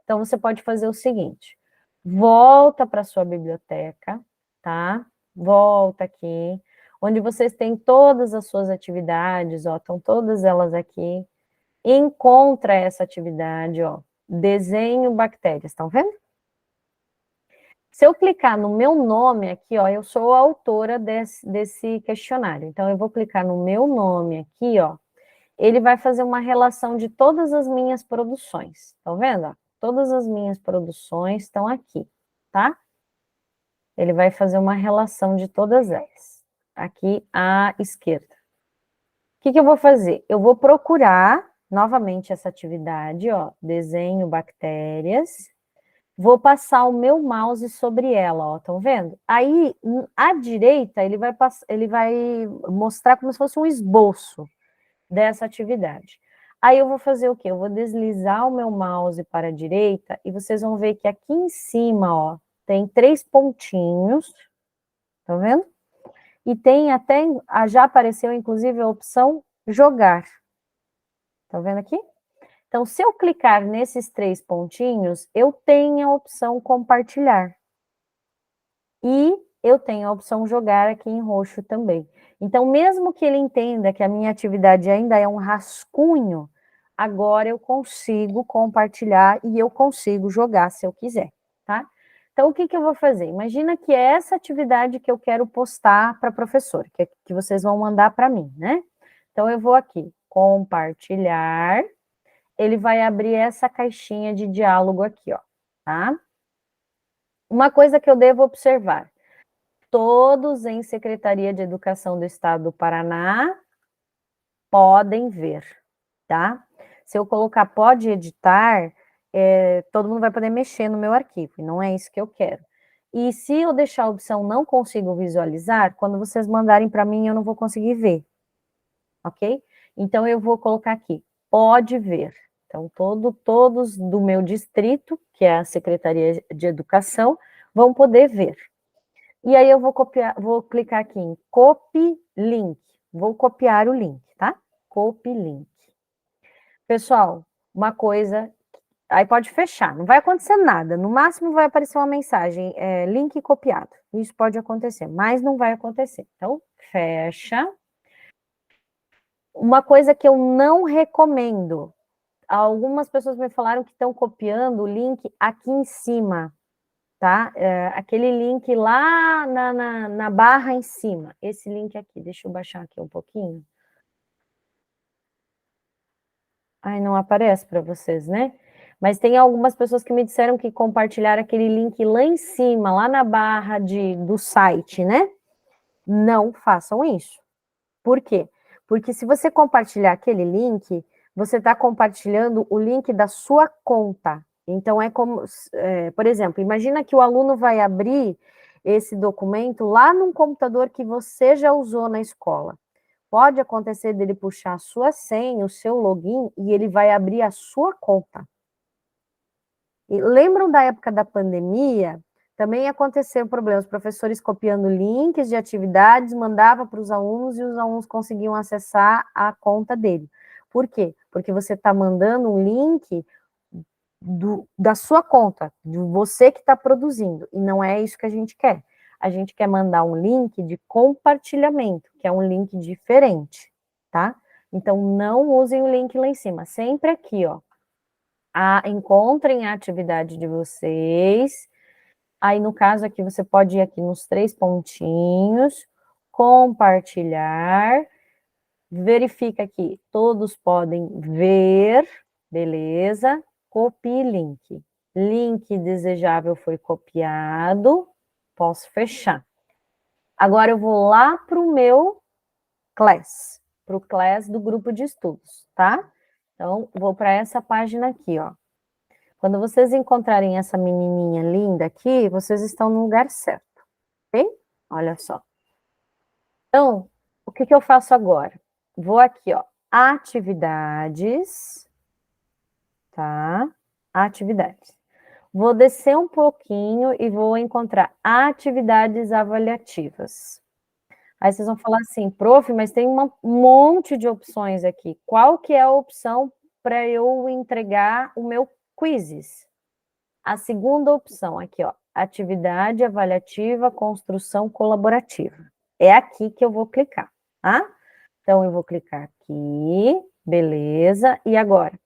Então, você pode fazer o seguinte, volta para a sua biblioteca, tá? Volta aqui, onde vocês têm todas as suas atividades, ó, estão todas elas aqui. Encontra essa atividade, ó, desenho bactérias, estão vendo? Se eu clicar no meu nome aqui, ó, eu sou a autora desse questionário. Então, eu vou clicar no meu nome aqui, ó, ele vai fazer uma relação de todas as minhas produções. Estão vendo? Ó? Todas as minhas produções estão aqui, tá? Ele vai fazer uma relação de todas elas. Aqui à esquerda. O que eu vou fazer? Eu vou procurar novamente essa atividade, ó, desenho bactérias. Vou passar o meu mouse sobre ela, ó, estão vendo? Aí, à direita, ele vai mostrar como se fosse um esboço dessa atividade. Aí eu vou fazer o quê? Eu vou deslizar o meu mouse para a direita e vocês vão ver que aqui em cima, ó, tem 3 pontinhos, estão vendo? E tem até, já apareceu inclusive a opção jogar. Estão vendo aqui? Então, se eu clicar nesses 3 pontinhos, eu tenho a opção compartilhar. E eu tenho a opção jogar aqui em roxo também. Então, mesmo que ele entenda que a minha atividade ainda é um rascunho, agora eu consigo compartilhar e eu consigo jogar se eu quiser, tá? Então, o que eu vou fazer? Imagina que é essa atividade que eu quero postar para a professora, que vocês vão mandar para mim, né? Então, eu vou aqui, compartilhar. Ele vai abrir essa caixinha de diálogo aqui, ó, tá? Uma coisa que eu devo observar. Todos em Secretaria de Educação do Estado do Paraná podem ver, tá? Se eu colocar pode editar, todo mundo vai poder mexer no meu arquivo, e não é isso que eu quero. E se eu deixar a opção não consigo visualizar, quando vocês mandarem para mim, eu não vou conseguir ver, ok? Então, eu vou colocar aqui, pode ver. Então, todos do meu distrito, que é a Secretaria de Educação, vão poder ver. E aí eu vou clicar aqui em copy link. Vou copiar o link, tá? Copy link. Pessoal, uma coisa, aí pode fechar, não vai acontecer nada. No máximo vai aparecer uma mensagem, link copiado. Isso pode acontecer, mas não vai acontecer. Então, fecha. Uma coisa que eu não recomendo, algumas pessoas me falaram que estão copiando o link aqui em cima, tá? Aquele link lá na barra em cima. Esse link aqui, deixa eu baixar aqui um pouquinho. Ai, não aparece para vocês, né? Mas tem algumas pessoas que me disseram que compartilharam aquele link lá em cima, lá na barra do site, né? Não façam isso. Por quê? Porque se você compartilhar aquele link, você está compartilhando o link da sua conta. Então, é como, por exemplo, imagina que o aluno vai abrir esse documento lá num computador que você já usou na escola. Pode acontecer dele puxar a sua senha, o seu login, e ele vai abrir a sua conta. E lembram da época da pandemia? Também aconteceu um problema, os professores copiando links de atividades, mandava para os alunos e os alunos conseguiam acessar a conta dele. Por quê? Porque você está mandando um link da sua conta, de você que está produzindo, e não é isso que a gente quer. A gente quer mandar um link de compartilhamento, que é um link diferente, tá? Então, não usem o link lá em cima, sempre aqui, ó. Encontrem a atividade de vocês. Aí, no caso aqui, você pode ir aqui nos 3 pontinhos, compartilhar, verifica aqui, todos podem ver, beleza? Copie link. Link desejável foi copiado, posso fechar. Agora eu vou lá para o meu class, para o class do grupo de estudos, tá? Então, vou para essa página aqui, ó. Quando vocês encontrarem essa menininha linda aqui, vocês estão no lugar certo, ok? Olha só. Então, o que eu faço agora? Vou aqui, ó, atividades, tá? Atividades. Vou descer um pouquinho e vou encontrar atividades avaliativas. Aí vocês vão falar assim, prof, mas tem um monte de opções aqui. Qual que é a opção para eu entregar o meu quizzes? A segunda opção aqui, ó, atividade avaliativa, construção colaborativa. É aqui que eu vou clicar, tá? Então, eu vou clicar aqui, beleza, e agora?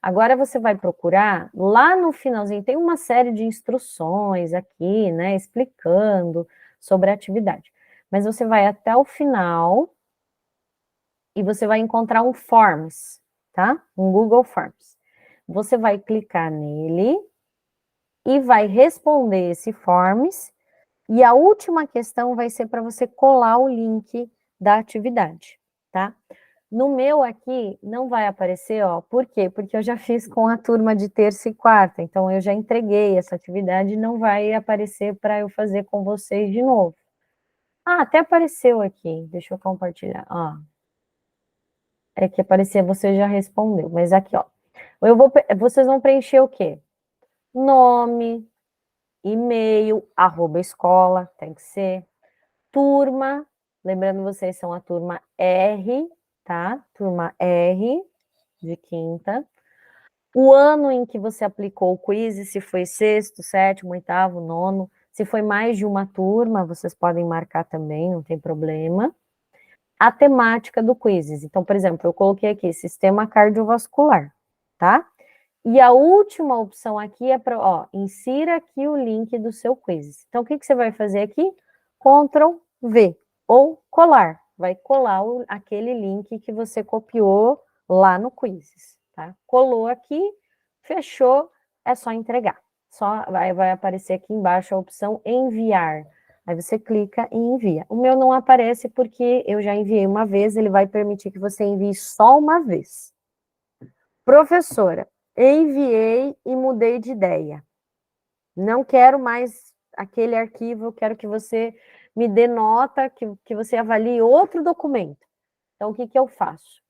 Agora você vai procurar, lá no finalzinho, tem uma série de instruções aqui, né, explicando sobre a atividade. Mas você vai até o final e você vai encontrar um Forms, tá? Um Google Forms. Você vai clicar nele e vai responder esse Forms, e a última questão vai ser para você colar o link da atividade, tá? No meu aqui, não vai aparecer, ó, por quê? Porque eu já fiz com a turma de terça e quarta, então eu já entreguei essa atividade e não vai aparecer para eu fazer com vocês de novo. Ah, até apareceu aqui, deixa eu compartilhar, ó. É que aparecer, você já respondeu, mas aqui, ó. Vocês vão preencher o quê? Nome, e-mail, @escola, tem que ser. Turma, lembrando vocês são a turma R, tá? Turma R, de quinta. O ano em que você aplicou o quiz, se foi sexto, sétimo, oitavo, nono. Se foi mais de uma turma, vocês podem marcar também, não tem problema. A temática do quiz. Então, por exemplo, eu coloquei aqui, sistema cardiovascular, tá? E a última opção aqui é para, ó, insira aqui o link do seu quiz. Então, o que você vai fazer aqui? Ctrl V, ou colar. Vai colar aquele link que você copiou lá no quiz, tá? Colou aqui, fechou, é só entregar. Só vai aparecer aqui embaixo a opção enviar. Aí você clica e envia. O meu não aparece porque eu já enviei uma vez, ele vai permitir que você envie só uma vez. Professora, enviei e mudei de ideia. Não quero mais aquele arquivo, eu quero que você me dê nota, que você avalie outro documento. Então, o que eu faço?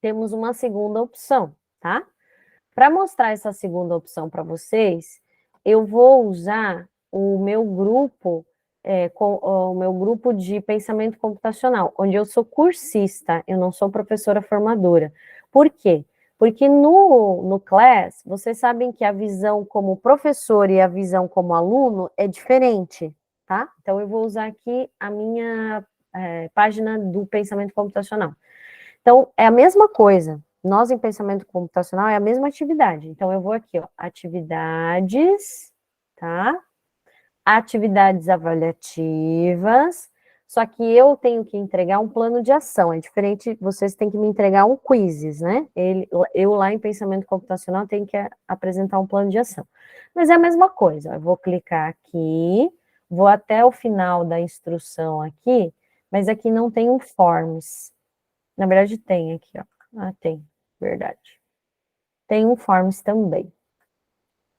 Temos uma segunda opção, tá? Para mostrar essa segunda opção para vocês, eu vou usar o meu grupo, o meu grupo de pensamento computacional, onde eu sou cursista, eu não sou professora formadora. Por quê? Porque no Class, vocês sabem que a visão como professor e a visão como aluno é diferente, tá? Então, eu vou usar aqui a minha página do pensamento computacional. Então, é a mesma coisa. Nós, em pensamento computacional, é a mesma atividade. Então, eu vou aqui, ó, atividades, tá? Atividades avaliativas, só que eu tenho que entregar um plano de ação. É diferente, vocês têm que me entregar um quizzes, né? Eu lá em pensamento computacional tenho que apresentar um plano de ação. Mas é a mesma coisa. Eu vou clicar aqui, vou até o final da instrução aqui, mas aqui não tem um forms. Na verdade tem aqui, ó. Ah, tem, verdade. Tem um forms também.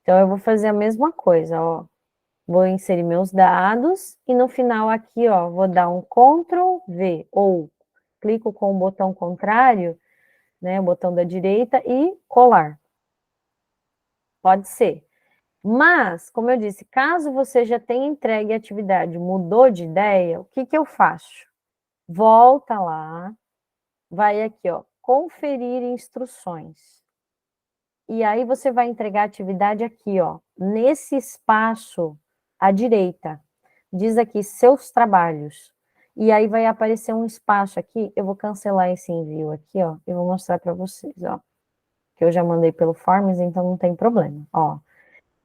Então, eu vou fazer a mesma coisa, ó. Vou inserir meus dados e no final aqui, ó, vou dar um Ctrl V ou clico com o botão contrário, né, o botão da direita e colar. Pode ser. Mas, como eu disse, caso você já tenha entregue a atividade, mudou de ideia, o que que eu faço? Volta lá, vai aqui, ó, conferir instruções. E aí você vai entregar a atividade aqui, ó, nesse espaço à direita. Diz aqui, seus trabalhos. E aí vai aparecer um espaço aqui, eu vou cancelar esse envio aqui, ó, e vou mostrar para vocês, ó. Que eu já mandei pelo Forms, então não tem problema, ó.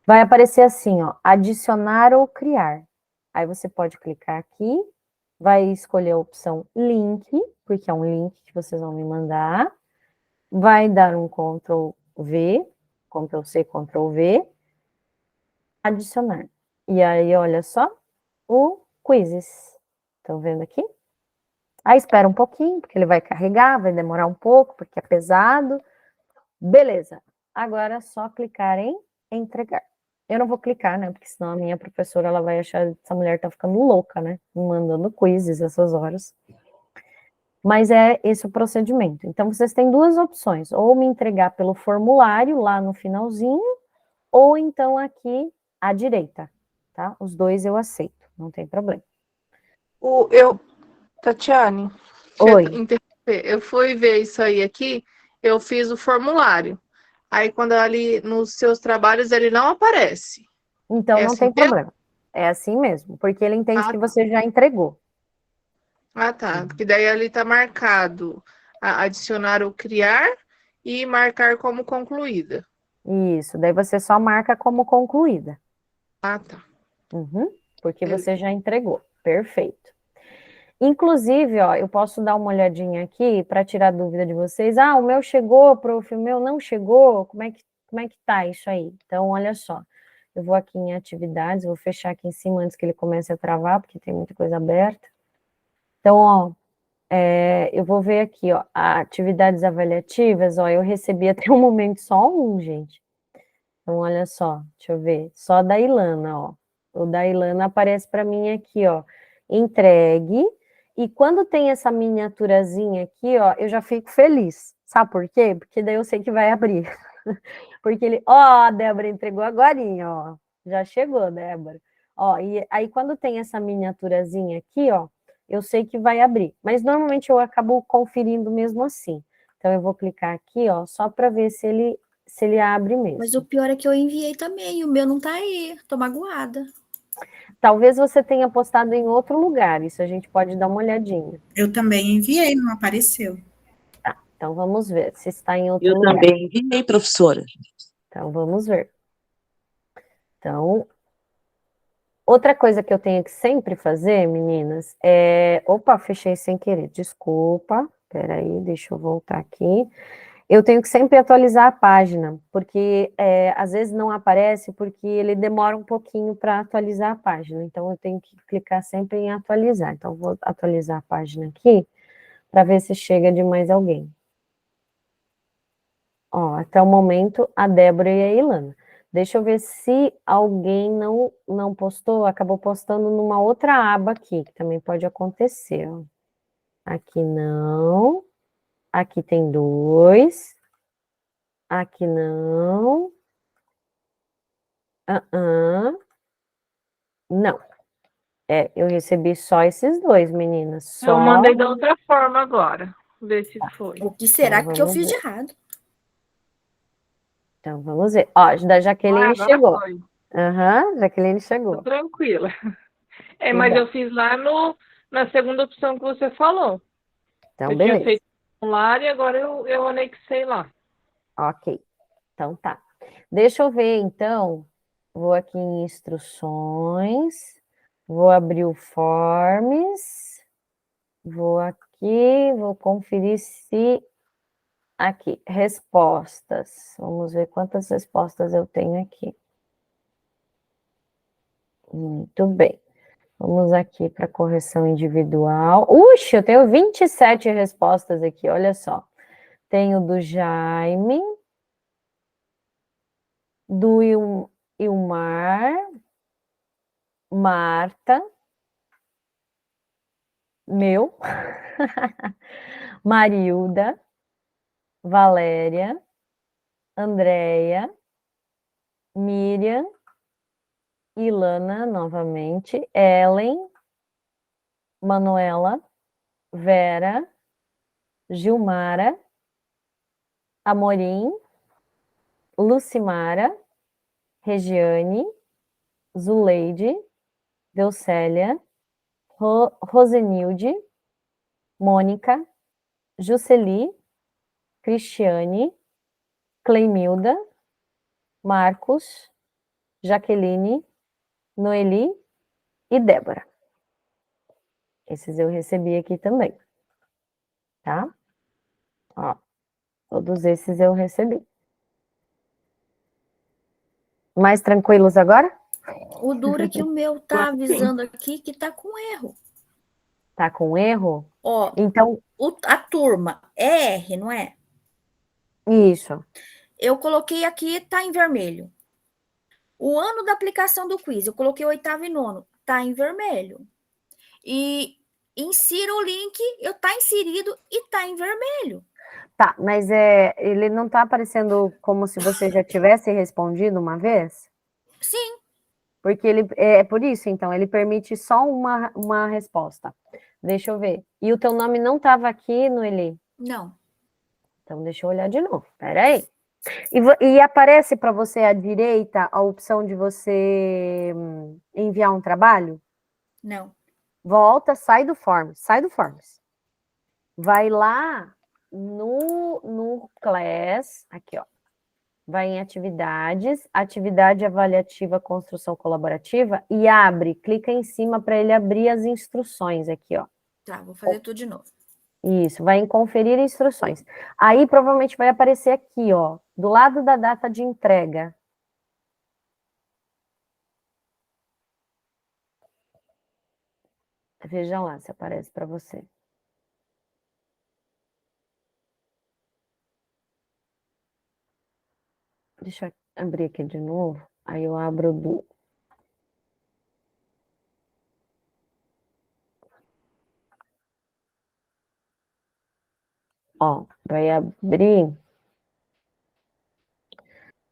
Vai aparecer assim, ó, adicionar ou criar. Aí você pode clicar aqui, vai escolher a opção link, porque é um link que vocês vão me mandar. Vai dar um Ctrl V, Ctrl C, Ctrl V, adicionar. E aí, olha só, o quizzes. Estão vendo aqui? Aí espera um pouquinho, porque ele vai carregar, vai demorar um pouco, porque é pesado. Beleza. Agora é só clicar em entregar. Eu não vou clicar, né? Porque senão a minha professora ela vai achar que essa mulher tá ficando louca, né? Me mandando quizzes essas horas. Mas é esse o procedimento. Então, vocês têm duas opções. Ou me entregar pelo formulário, lá no finalzinho, ou então aqui à direita, tá? Os dois eu aceito, não tem problema. Tatiane, Oi. deixa eu interromper. Eu fui ver isso aí aqui, eu fiz o formulário. Aí, quando ali nos seus trabalhos, ele não aparece. Então, É não assim tem mesmo? problema. É assim mesmo, porque ele entende Ah, que você já entregou. Ah, tá. Porque daí ali tá marcado adicionar ou criar e marcar como concluída. Isso, daí você só marca como concluída. Ah, tá. Uhum, porque Beleza. você já entregou. Perfeito. Inclusive, ó, eu posso dar uma olhadinha aqui para tirar dúvida de vocês. Ah, o meu chegou, prof, o meu não chegou. Como é que tá isso aí? Então, olha só. Eu vou aqui em atividades, vou fechar aqui em cima antes que ele comece a travar, porque tem muita coisa aberta. Então, ó, eu vou ver aqui, ó, atividades avaliativas, ó, eu recebi até o momento só um, gente. Então, olha só, deixa eu ver, só da Ilana, ó. O da Ilana aparece para mim aqui, ó, entregue, e quando tem essa miniaturazinha aqui, ó, eu já fico feliz. Sabe por quê? Porque daí eu sei que vai abrir. Porque ele, ó, a Débora entregou agorinha, ó. Já chegou, Débora. Ó, e aí quando tem essa miniaturazinha aqui, ó, eu sei que vai abrir. Mas normalmente eu acabo conferindo mesmo assim. Então eu vou clicar aqui, ó, só para ver se ele abre mesmo. Mas o pior é que eu enviei também, o meu não tá aí, tô magoada. Talvez você tenha postado em outro lugar, isso a gente pode dar uma olhadinha. Eu também enviei, não apareceu. Tá, então vamos ver se está em outro Eu lugar. também enviei, professora. Então vamos ver. Então, outra coisa que eu tenho que sempre fazer, meninas, Opa, fechei sem querer, desculpa. Peraí, deixa eu voltar aqui. Eu tenho que sempre atualizar a página, porque às vezes não aparece, porque ele demora um pouquinho para atualizar a página. Então, eu tenho que clicar sempre em atualizar. Então, vou atualizar a página aqui, para ver se chega de mais alguém. Ó, até o momento, a Débora e a Ilana. Deixa eu ver se alguém não postou, acabou postando numa outra aba aqui, que também pode acontecer. Ó. Aqui não. Aqui tem 2. Aqui não. Não. Eu recebi só esses 2, meninas. Só. Eu mandei da outra forma agora. Ver se foi. O que será Então, que eu vamos fiz de ver. errado? Então, vamos ver. Ó, da Jaqueline agora chegou. foi. Jaqueline Tô chegou. tranquila. Que Mas bom. eu fiz lá na segunda opção que você falou. Então, Eu beleza. tinha feito o formulário e agora eu anexei lá. Ok. Então, tá. Deixa eu ver, então. Vou aqui em instruções. Vou abrir o Forms. Vou aqui, vou conferir se... Aqui, respostas. Vamos ver quantas respostas eu tenho aqui. Muito bem. Vamos aqui para correção individual. Uxe, eu tenho 27 respostas aqui, olha só. Tenho do Jaime, do Ilmar, Marta, meu, Marilda, Valéria, Andréia, Miriam, Ilana, novamente, Ellen, Manuela, Vera, Gilmara, Amorim, Lucimara, Regiane, Zuleide, Deucélia, Rosenilde, Mônica, Juceli, Cristiane, Cleimilda, Marcos, Jaqueline, Noeli e Débora. Esses eu recebi aqui também, tá? Ó, todos esses eu recebi. Mais tranquilos agora? O duro é que o meu tá avisando aqui que tá com erro. Tá com erro? Ó, então a turma é R, não é? Isso. Eu coloquei aqui, tá em vermelho. O ano da aplicação do quiz, eu coloquei 8º e 9º, tá em vermelho. E insira o link, tá inserido e tá em vermelho. Tá, mas ele não tá aparecendo como se você já tivesse respondido uma vez? Sim. Porque é por isso, então, ele permite só uma resposta. Deixa eu ver. E o teu nome não estava aqui, Noeli? Não. Então, deixa eu olhar de novo. Peraí. E aparece para você à direita a opção de você enviar um trabalho? Não. Volta, sai do Forms. Vai lá no Class, aqui, ó. Vai em atividades, atividade avaliativa, construção colaborativa, e clica em cima para ele abrir as instruções aqui, ó. Tá, vou fazer tudo de novo. Isso, vai em conferir instruções. Aí provavelmente vai aparecer aqui, ó, do lado da data de entrega. Veja lá se aparece para você. Deixa eu abrir aqui de novo. Aí eu abro do... Ó, vai abrir...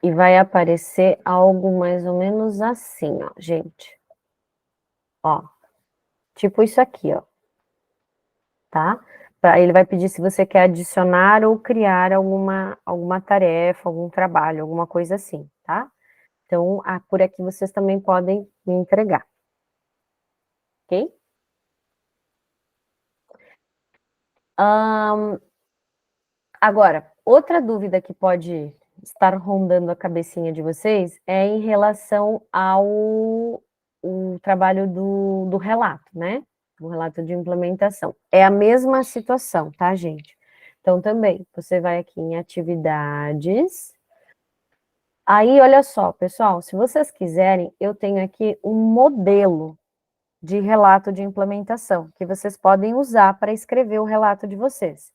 E vai aparecer algo mais ou menos assim, ó, gente. Ó, tipo isso aqui, ó. Tá? Ele vai pedir se você quer adicionar ou criar alguma tarefa, algum trabalho, alguma coisa assim, tá? Então, por aqui vocês também podem me entregar. Ok? Agora, outra dúvida que pode estar rondando a cabecinha de vocês é em relação ao trabalho do relato, né? O relato de implementação. É a mesma situação, tá, gente? Então, também, você vai aqui em atividades. Aí, olha só, pessoal, se vocês quiserem, eu tenho aqui um modelo de relato de implementação, que vocês podem usar para escrever o relato de vocês.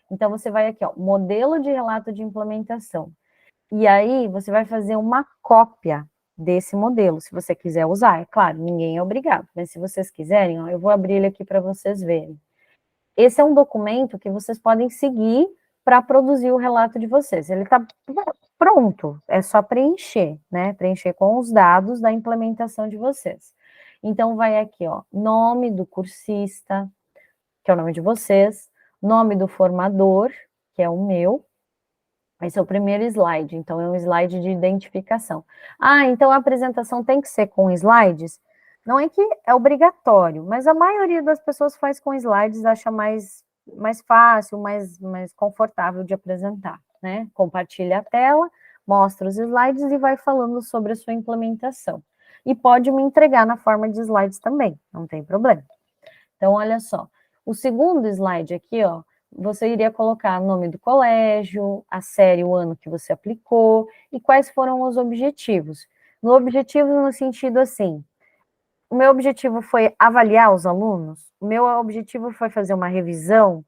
Então, você vai aqui, ó, modelo de relato de implementação. E aí, você vai fazer uma cópia desse modelo, se você quiser usar. É claro, ninguém é obrigado, mas se vocês quiserem, ó, eu vou abrir ele aqui para vocês verem. Esse é um documento que vocês podem seguir para produzir o relato de vocês. Ele está pronto, é só preencher, né? Preencher com os dados da implementação de vocês. Então, vai aqui, ó, nome do cursista, que é o nome de vocês, nome do formador, que é o meu. Esse é o primeiro slide, então é um slide de identificação. Então a apresentação tem que ser com slides? Não é que é obrigatório, mas a maioria das pessoas faz com slides, acha mais fácil, mais confortável de apresentar, né? Compartilha a tela, mostra os slides e vai falando sobre a sua implementação. E pode me entregar na forma de slides também, não tem problema. Então, olha só, o segundo slide aqui, ó, você iria colocar o nome do colégio, a série, o ano que você aplicou e quais foram os objetivos. No objetivo, no sentido assim, o meu objetivo foi avaliar os alunos? O meu objetivo foi fazer uma revisão?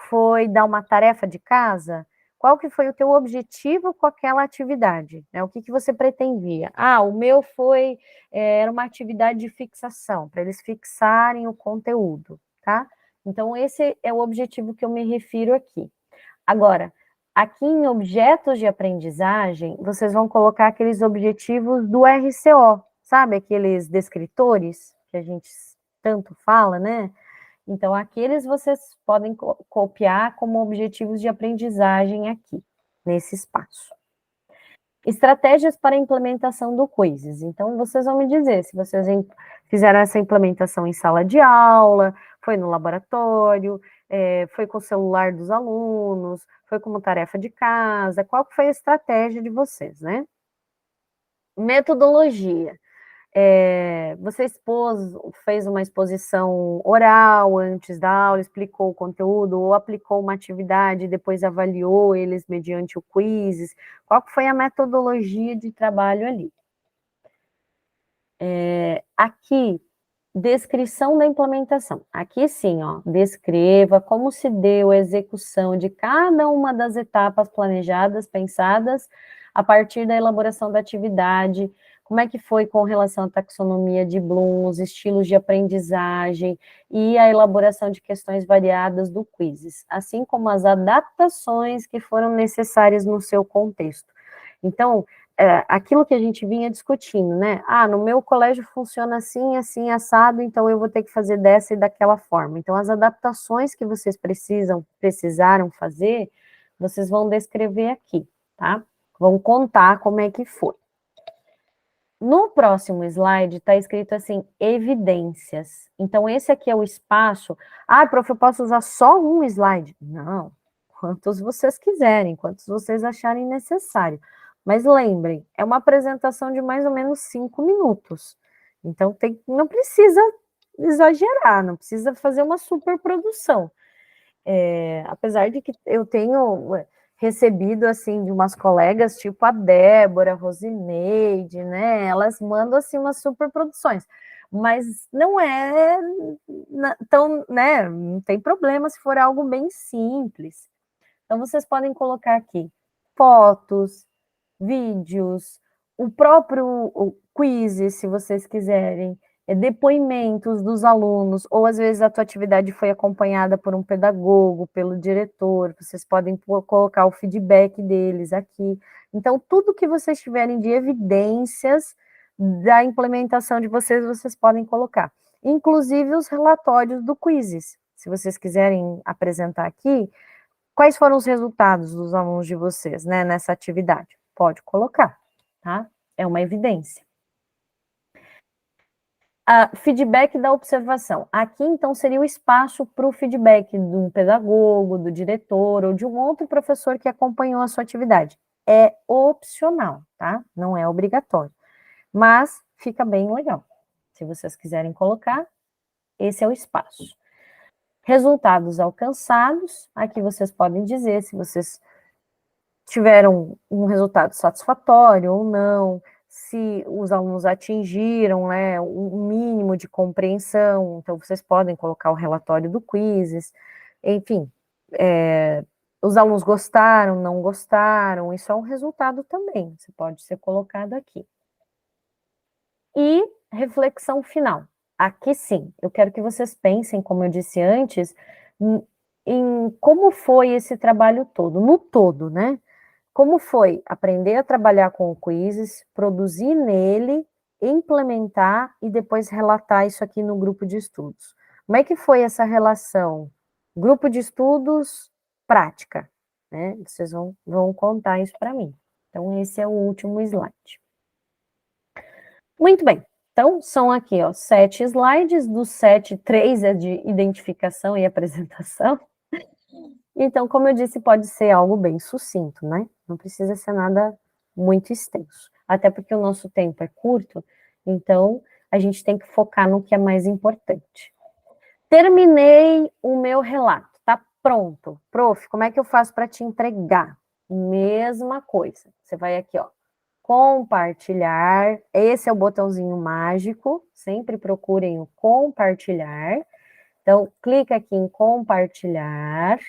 Foi dar uma tarefa de casa? Qual que foi o teu objetivo com aquela atividade? Né? O que você pretendia? Ah, o meu foi, era uma atividade de fixação, para eles fixarem o conteúdo, tá? Então, esse é o objetivo que eu me refiro aqui. Agora, aqui em objetos de aprendizagem, vocês vão colocar aqueles objetivos do RCO, sabe? Aqueles descritores que a gente tanto fala, né? Então, aqueles vocês podem copiar como objetivos de aprendizagem aqui, nesse espaço. Estratégias para a implementação do Quizzes. Então, vocês vão me dizer se vocês fizeram essa implementação em sala de aula, foi no laboratório, foi com o celular dos alunos, foi como tarefa de casa, qual foi a estratégia de vocês, né? Metodologia. Você fez uma exposição oral antes da aula, explicou o conteúdo, ou aplicou uma atividade e depois avaliou eles mediante o quizzes? Qual foi a metodologia de trabalho ali? Aqui, descrição da implementação. Aqui sim, ó, descreva como se deu a execução de cada uma das etapas planejadas, pensadas, a partir da elaboração da atividade, como é que foi com relação à taxonomia de Bloom, os estilos de aprendizagem e a elaboração de questões variadas do Quizzes, assim como as adaptações que foram necessárias no seu contexto. Então, aquilo que a gente vinha discutindo, né? Ah, no meu colégio funciona assim, assim, assado, então eu vou ter que fazer dessa e daquela forma. Então, as adaptações que vocês precisaram fazer, vocês vão descrever aqui, tá? Vão contar como é que foi. No próximo slide está escrito assim, evidências. Então, esse aqui é o espaço. Ah, prof, eu posso usar só um slide? Não, quantos vocês quiserem, quantos vocês acharem necessário. Mas lembrem, é uma apresentação de mais ou menos 5 minutos. Então, não precisa exagerar, não precisa fazer uma superprodução. Apesar de que eu tenho recebido, assim, de umas colegas, tipo a Débora, a Rosineide, né, elas mandam, assim, umas superproduções, mas não é tão, né, não tem problema se for algo bem simples. Então, vocês podem colocar aqui fotos, vídeos, o próprio quiz, se vocês quiserem, depoimentos dos alunos, ou às vezes a tua atividade foi acompanhada por um pedagogo, pelo diretor, vocês podem colocar o feedback deles aqui. Então, tudo que vocês tiverem de evidências da implementação de vocês, vocês podem colocar. Inclusive os relatórios do quizzes, se vocês quiserem apresentar aqui, quais foram os resultados dos alunos de vocês, né, nessa atividade? Pode colocar, tá? É uma evidência. Feedback da observação. Aqui, então, seria o espaço para o feedback de um pedagogo, do diretor ou de um outro professor que acompanhou a sua atividade. É opcional, tá? Não é obrigatório. Mas fica bem legal. Se vocês quiserem colocar, esse é o espaço. Resultados alcançados. Aqui vocês podem dizer se vocês tiveram um resultado satisfatório ou não, se os alunos atingiram, né, um mínimo de compreensão, então vocês podem colocar o relatório do quizzes, enfim, os alunos gostaram, não gostaram, isso é um resultado também, isso pode ser colocado aqui. E reflexão final. Aqui sim, eu quero que vocês pensem, como eu disse antes, em como foi esse trabalho todo, no todo, né? Como foi aprender a trabalhar com o quizzes, produzir nele, implementar e depois relatar isso aqui no grupo de estudos? Como é que foi essa relação? Grupo de estudos, prática, né? Vocês vão contar isso para mim. Então, esse é o último slide. Muito bem. Então, são aqui, ó, 7 slides, dos 7, 3 é de identificação e apresentação. Então, como eu disse, pode ser algo bem sucinto, né? Não precisa ser nada muito extenso. Até porque o nosso tempo é curto, então a gente tem que focar no que é mais importante. Terminei o meu relato, tá pronto. Prof, como é que eu faço para te entregar? Mesma coisa. Você vai aqui, ó, compartilhar. Esse é o botãozinho mágico, sempre procurem o compartilhar. Então, clica aqui em compartilhar.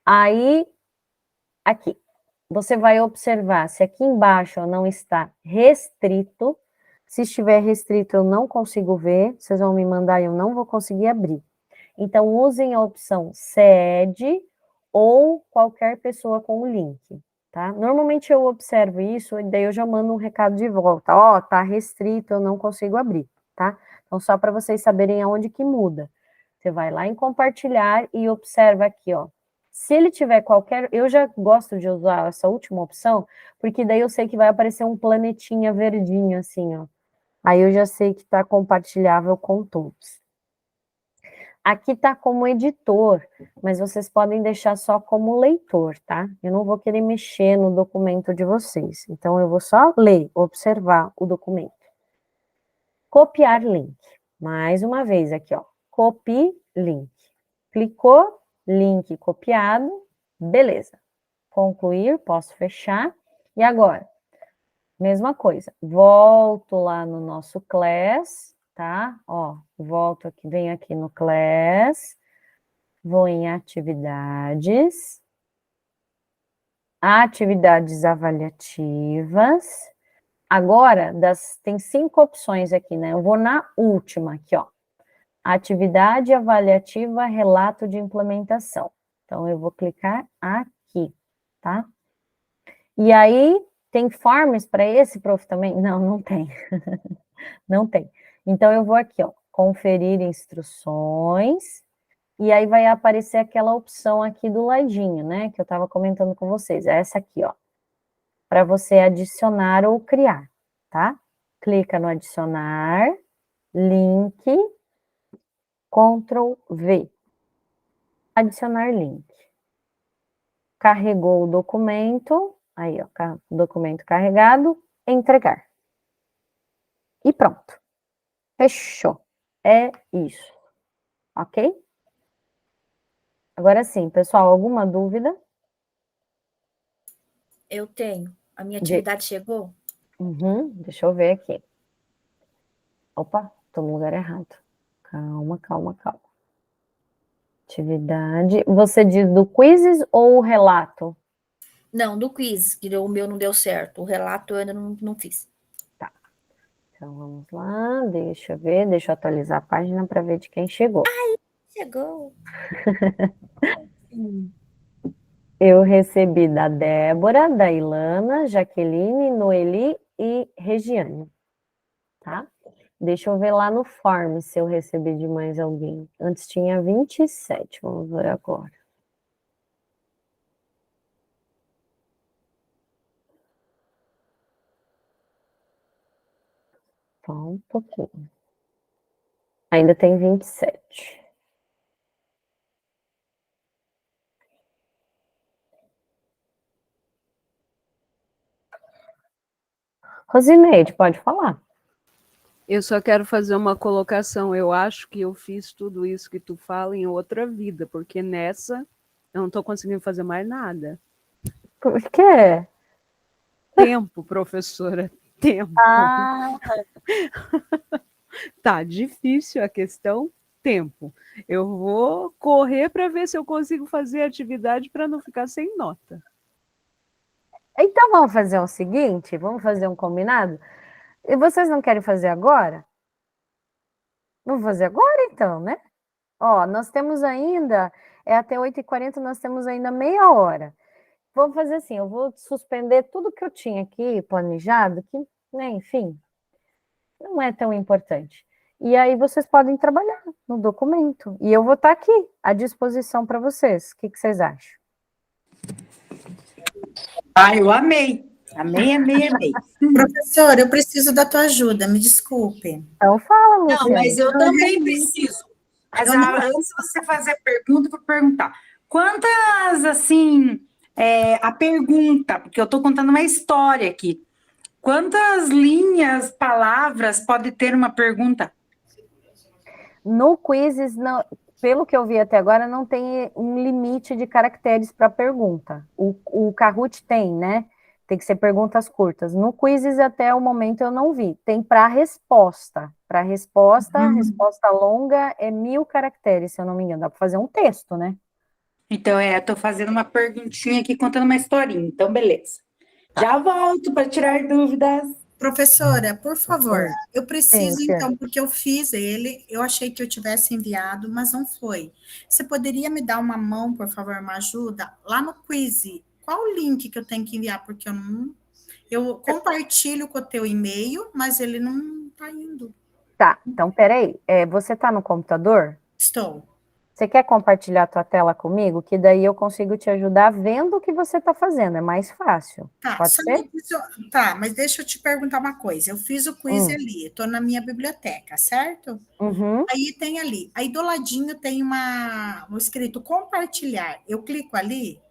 Aí, aqui, você vai observar se aqui embaixo não está restrito. Se estiver restrito, eu não consigo ver. Vocês vão me mandar e eu não vou conseguir abrir. Então, usem a opção CED ou qualquer pessoa com o link, tá? Normalmente eu observo isso e daí eu já mando um recado de volta. Ó, tá restrito, eu não consigo abrir, tá? Então, só para vocês saberem aonde que muda. Você vai lá em compartilhar e observa aqui, ó. Se ele tiver qualquer... Eu já gosto de usar essa última opção, porque daí eu sei que vai aparecer um planetinha verdinho, assim, ó. Aí eu já sei que tá compartilhável com todos. Aqui tá como editor, mas vocês podem deixar só como leitor, tá? Eu não vou querer mexer no documento de vocês. Então, eu vou só ler, observar o documento. Copiar link. Mais uma vez aqui, ó. Copie link. Clicou, link copiado, beleza. Concluir, posso fechar. E agora? Mesma coisa. Volto lá no nosso class, tá? Ó, volto aqui, venho aqui no class, vou em atividades, atividades avaliativas. Agora, tem 5 opções aqui, né? Eu vou na última aqui, ó. Atividade avaliativa, relato de implementação. Então, eu vou clicar aqui, tá? E aí, tem forms para esse, prof, também? Não, não tem. Não tem. Então, eu vou aqui, ó, conferir instruções, e aí vai aparecer aquela opção aqui do ladinho, né, que eu estava comentando com vocês, é essa aqui, ó, para você adicionar ou criar, tá? Clica no adicionar, link, Ctrl V, adicionar link. Carregou o documento, aí, ó, documento carregado, entregar. E pronto. Fechou. É isso. Ok? Agora sim, pessoal, alguma dúvida? Eu tenho. A minha atividade chegou? Deixa eu ver aqui. Opa, estou no lugar errado. Calma, calma, calma. Atividade. Você diz do quizzes ou o relato? Não, do quiz, que o meu não deu certo. O relato eu ainda não fiz. Tá. Então vamos lá, deixa eu ver, deixa eu atualizar a página para ver de quem chegou. Ai, chegou. Eu recebi da Débora, da Ilana, Jaqueline, Noeli e Regiane, tá? Deixa eu ver lá no form se eu recebi de mais alguém. Antes tinha 27, vamos ver agora. Só um pouquinho. Ainda tem 27. Rosineide, pode falar. Eu só quero fazer uma colocação. Eu acho que eu fiz tudo isso que tu fala em outra vida, porque nessa eu não estou conseguindo fazer mais nada. Por quê? Tempo, professora, tempo. Ah. Tá difícil a questão, tempo. Eu vou correr para ver se eu consigo fazer a atividade para não ficar sem nota. Então vamos fazer o seguinte, vamos fazer um combinado? E vocês não querem fazer agora? Vamos fazer agora então, né? Ó, nós temos ainda, até 8h40, nós temos ainda meia hora. Vamos fazer assim, eu vou suspender tudo que eu tinha aqui planejado, que, né, enfim, não é tão importante. E aí vocês podem trabalhar no documento. E eu vou estar aqui à disposição para vocês. O que vocês acham? Ah, eu amei. Amei, amei, amei. Professora, eu preciso da tua ajuda, me desculpe. Então fala, Luciana. Não, mas eu também preciso. Mas antes de você fazer a pergunta, eu vou perguntar. Quantas, assim, a pergunta, porque eu estou contando uma história aqui. Quantas linhas, palavras pode ter uma pergunta? No Quizzes, não, pelo que eu vi até agora, não tem um limite de caracteres para pergunta. O Kahoot tem, né? Tem que ser perguntas curtas. No Quizzes, até o momento, eu não vi. Tem para resposta. Para resposta, resposta longa é 1000 caracteres, se eu não me engano. Dá para fazer um texto, né? Então, estou fazendo uma perguntinha aqui, contando uma historinha. Então, beleza. Já volto para tirar dúvidas. Professora, por favor, eu preciso Sim, então, porque eu fiz ele, eu achei que eu tivesse enviado, mas não foi. Você poderia me dar uma mão, por favor, uma ajuda? Lá no quiz, qual o link que eu tenho que enviar? Porque eu compartilho com o teu e-mail, mas ele não está indo. Tá, então peraí. Você está no computador? Estou. Você quer compartilhar a tua tela comigo? Que daí eu consigo te ajudar vendo o que você está fazendo. É mais fácil. Tá, Pode ser? tá, mas deixa eu te perguntar uma coisa. Eu fiz o quiz ali, estou na minha biblioteca, certo? Uhum. Aí tem ali. Aí do ladinho tem um escrito compartilhar. Eu clico ali?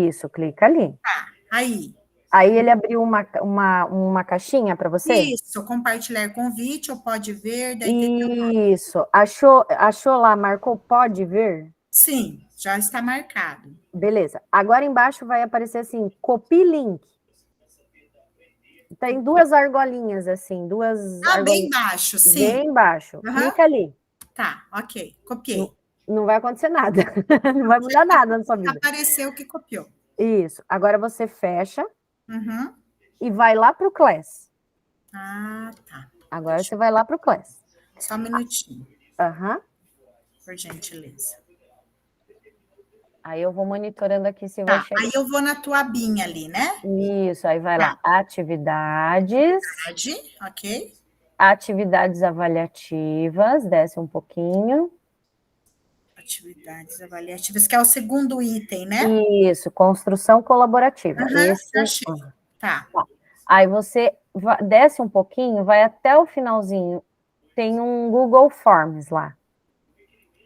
Isso, clica ali. Tá, aí. Aí ele abriu uma caixinha para você? Isso, compartilhar convite, ou pode ver, daí tem... Isso. Achou lá, marcou pode ver? Sim, já está marcado. Beleza. Agora embaixo vai aparecer assim, copy link. Tem duas argolinhas assim, duas bem baixo, sim. Bem baixo. Clica ali. Tá, ok, copiei. Não vai acontecer nada. Não vai mudar nada na sua vida. Apareceu que copiou. Isso. Agora você fecha Uhum. e vai lá para o Class. Ah, tá. Agora você vai lá para o Class. Só um minutinho. Aham. Por gentileza. Aí eu vou monitorando aqui se vai chegar. Aí eu vou na tua abinha ali, né? Isso, aí vai lá. Atividades. Ok. Atividades avaliativas, desce um pouquinho. Atividades avaliativas, que é o segundo item, né? Isso, construção colaborativa. Achei. Tá. Aí você desce um pouquinho, vai até o finalzinho. Tem um Google Forms lá.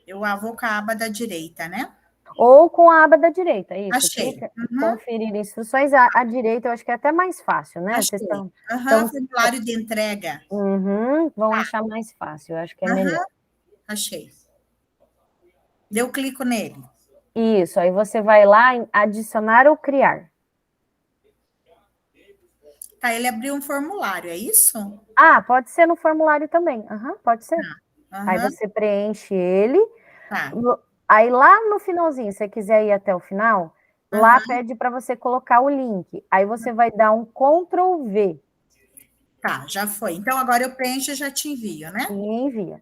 Eu vou com a aba da direita, né? Ou com a aba da direita, isso. Achei. Conferir instruções. À direita eu acho que é até mais fácil, né? Achei. Formulário de entrega. Vão achar mais fácil, eu acho que é melhor. Achei. Eu clico nele. Isso, aí você vai lá em adicionar ou criar. Tá, ele abriu um formulário, é isso? Pode ser no formulário também. Pode ser. Aí você preenche ele. Tá. Aí lá no finalzinho, se você quiser ir até o final, lá pede para você colocar o link. Aí você vai dar um Ctrl V. Tá, já foi. Então agora eu preencho e já te envio, né? E envia.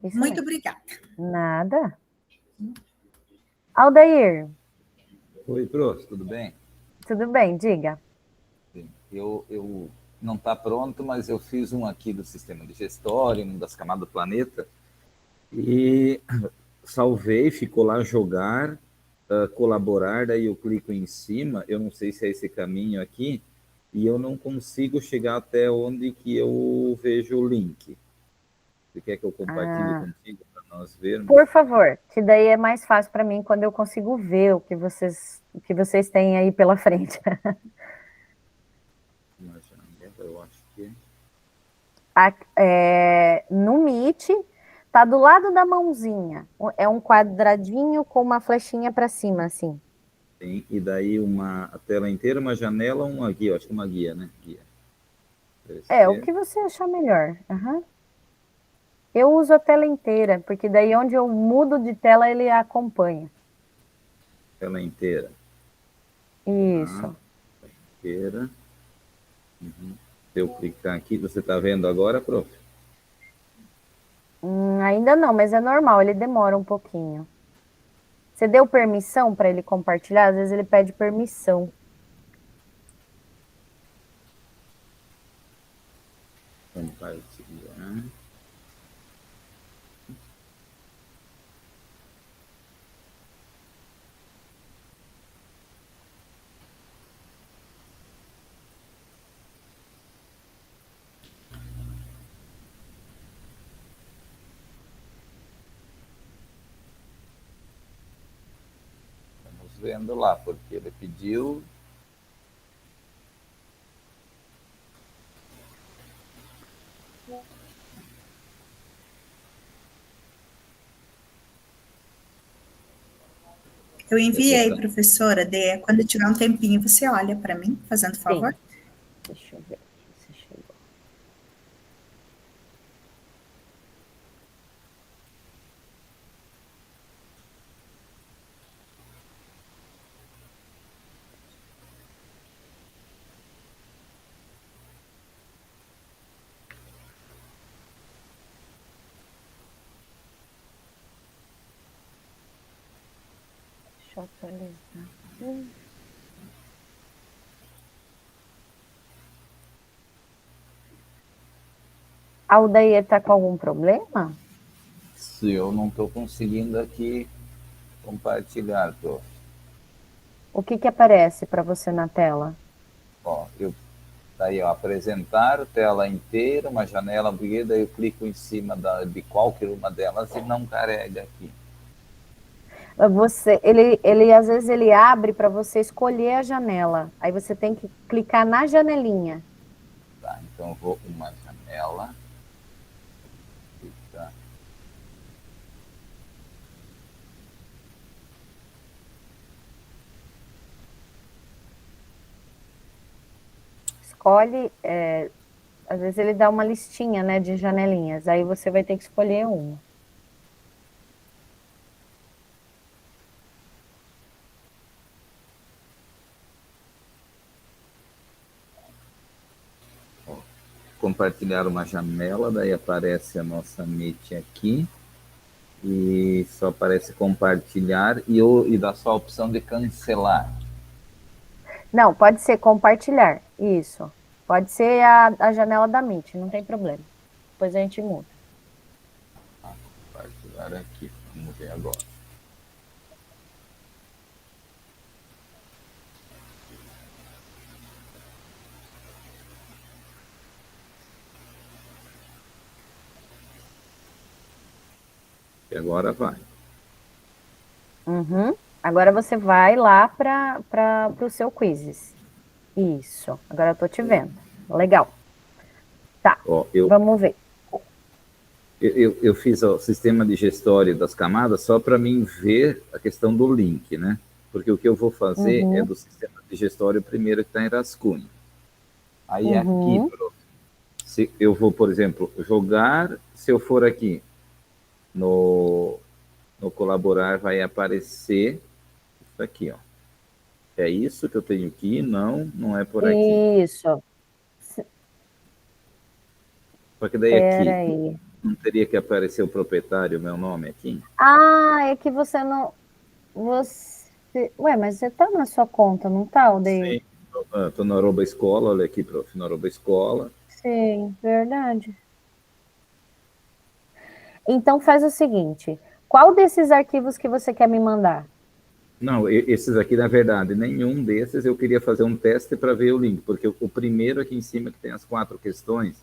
Muito obrigada. Nada. Aldair. Oi, prof, tudo bem? Tudo bem, diga. Eu não está pronto, mas eu fiz um aqui do sistema digestório, um das camadas do planeta, e salvei, ficou lá jogar, colaborar, daí eu clico em cima, eu não sei se é esse caminho aqui, e eu não consigo chegar até onde que eu vejo o link. Você quer que eu compartilhe contigo para nós vermos? Por favor, que daí é mais fácil para mim quando eu consigo ver o que vocês têm aí pela frente. Eu acho que no Meet, tá do lado da mãozinha. É um quadradinho com uma flechinha para cima, assim. Sim, e daí a tela inteira, uma janela, uma guia, acho que uma guia, né? Guia. O que você achar melhor. Eu uso a tela inteira, porque daí onde eu mudo de tela, ele acompanha. Tela inteira. Isso. Inteira. Se eu clicar aqui, você está vendo agora, prof? Ainda não, mas é normal, ele demora um pouquinho. Você deu permissão para ele compartilhar? Às vezes ele pede permissão. Compartilhar. Vendo lá, porque ele pediu. Eu enviei, professora, quando tiver um tempinho, você olha para mim, fazendo favor. Sim. Deixa eu ver se chegou. Deixa eu atualizar aqui. A Aldair está com algum problema? Se eu não estou conseguindo aqui compartilhar, prof. O que que aparece para você na tela? Ó, tá aí, ó, apresentar, tela inteira, uma janela abrida, daí eu clico em cima de qualquer uma delas e não carrega aqui. Ele às vezes ele abre para você escolher a janela. Aí você tem que clicar na janelinha. Tá, então eu vou uma janela. Tá. Escolhe, às vezes ele dá uma listinha, né, de janelinhas. Aí você vai ter que escolher uma. Compartilhar uma janela, daí aparece a nossa Meet aqui e só aparece compartilhar e dá só a opção de cancelar. Não, pode ser compartilhar, isso. Pode ser a janela da Meet, não tem problema. Depois a gente muda. Compartilhar aqui, vamos ver agora. E agora vai. Uhum. Agora você vai lá para o seu quizzes. Isso. Agora eu tô te vendo. Legal. Tá. Ó, vamos ver. Eu fiz o sistema de gestório das camadas só para mim ver a questão do link, né? Porque o que eu vou fazer é do sistema de gestório primeiro que está em rascunho. Aí aqui, se eu vou, por exemplo, jogar, se eu for aqui no colaborar, vai aparecer isso aqui, ó. É isso que eu tenho aqui? Não, não é por aqui. Isso. Porque daí Pera aqui, aí. não teria que aparecer o proprietário, o meu nome aqui? Ah, é que você não... Ué, mas você tá na sua conta, não tá, Aldeir? Sim, estou no arroba escola, olha aqui, prof, no arroba escola. Sim, verdade. Então faz o seguinte, qual desses arquivos que você quer me mandar? Não, esses aqui, na verdade, nenhum desses eu queria fazer um teste para ver o link, porque o primeiro aqui em cima que tem as 4 questões,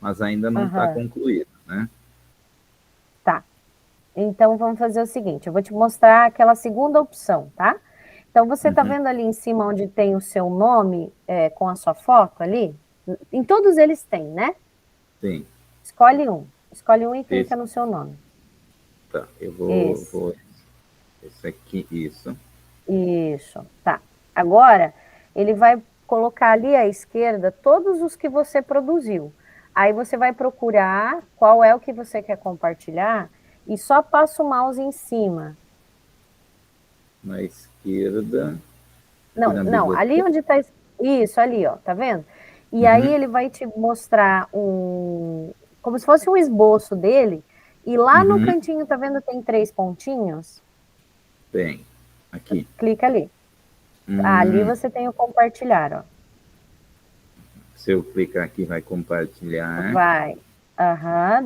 mas ainda não está concluído, né? Tá. Então vamos fazer o seguinte, eu vou te mostrar aquela segunda opção, tá? Então você tá vendo ali em cima onde tem o seu nome com a sua foto ali? Em todos eles tem, né? Sim. Escolhe um e clica no seu nome. Tá, eu vou... Esse aqui, isso. Isso, tá. Agora, ele vai colocar ali à esquerda todos os que você produziu. Aí você vai procurar qual é o que você quer compartilhar e só passa o mouse em cima. Na esquerda. Não, ali onde está... Isso, ali, ó, tá vendo? E aí ele vai te mostrar como se fosse um esboço dele, e lá no cantinho, tá vendo, tem 3 pontinhos? Tem, aqui. Clica ali. Ali você tem o compartilhar, ó. Se eu clicar aqui, vai compartilhar. Vai.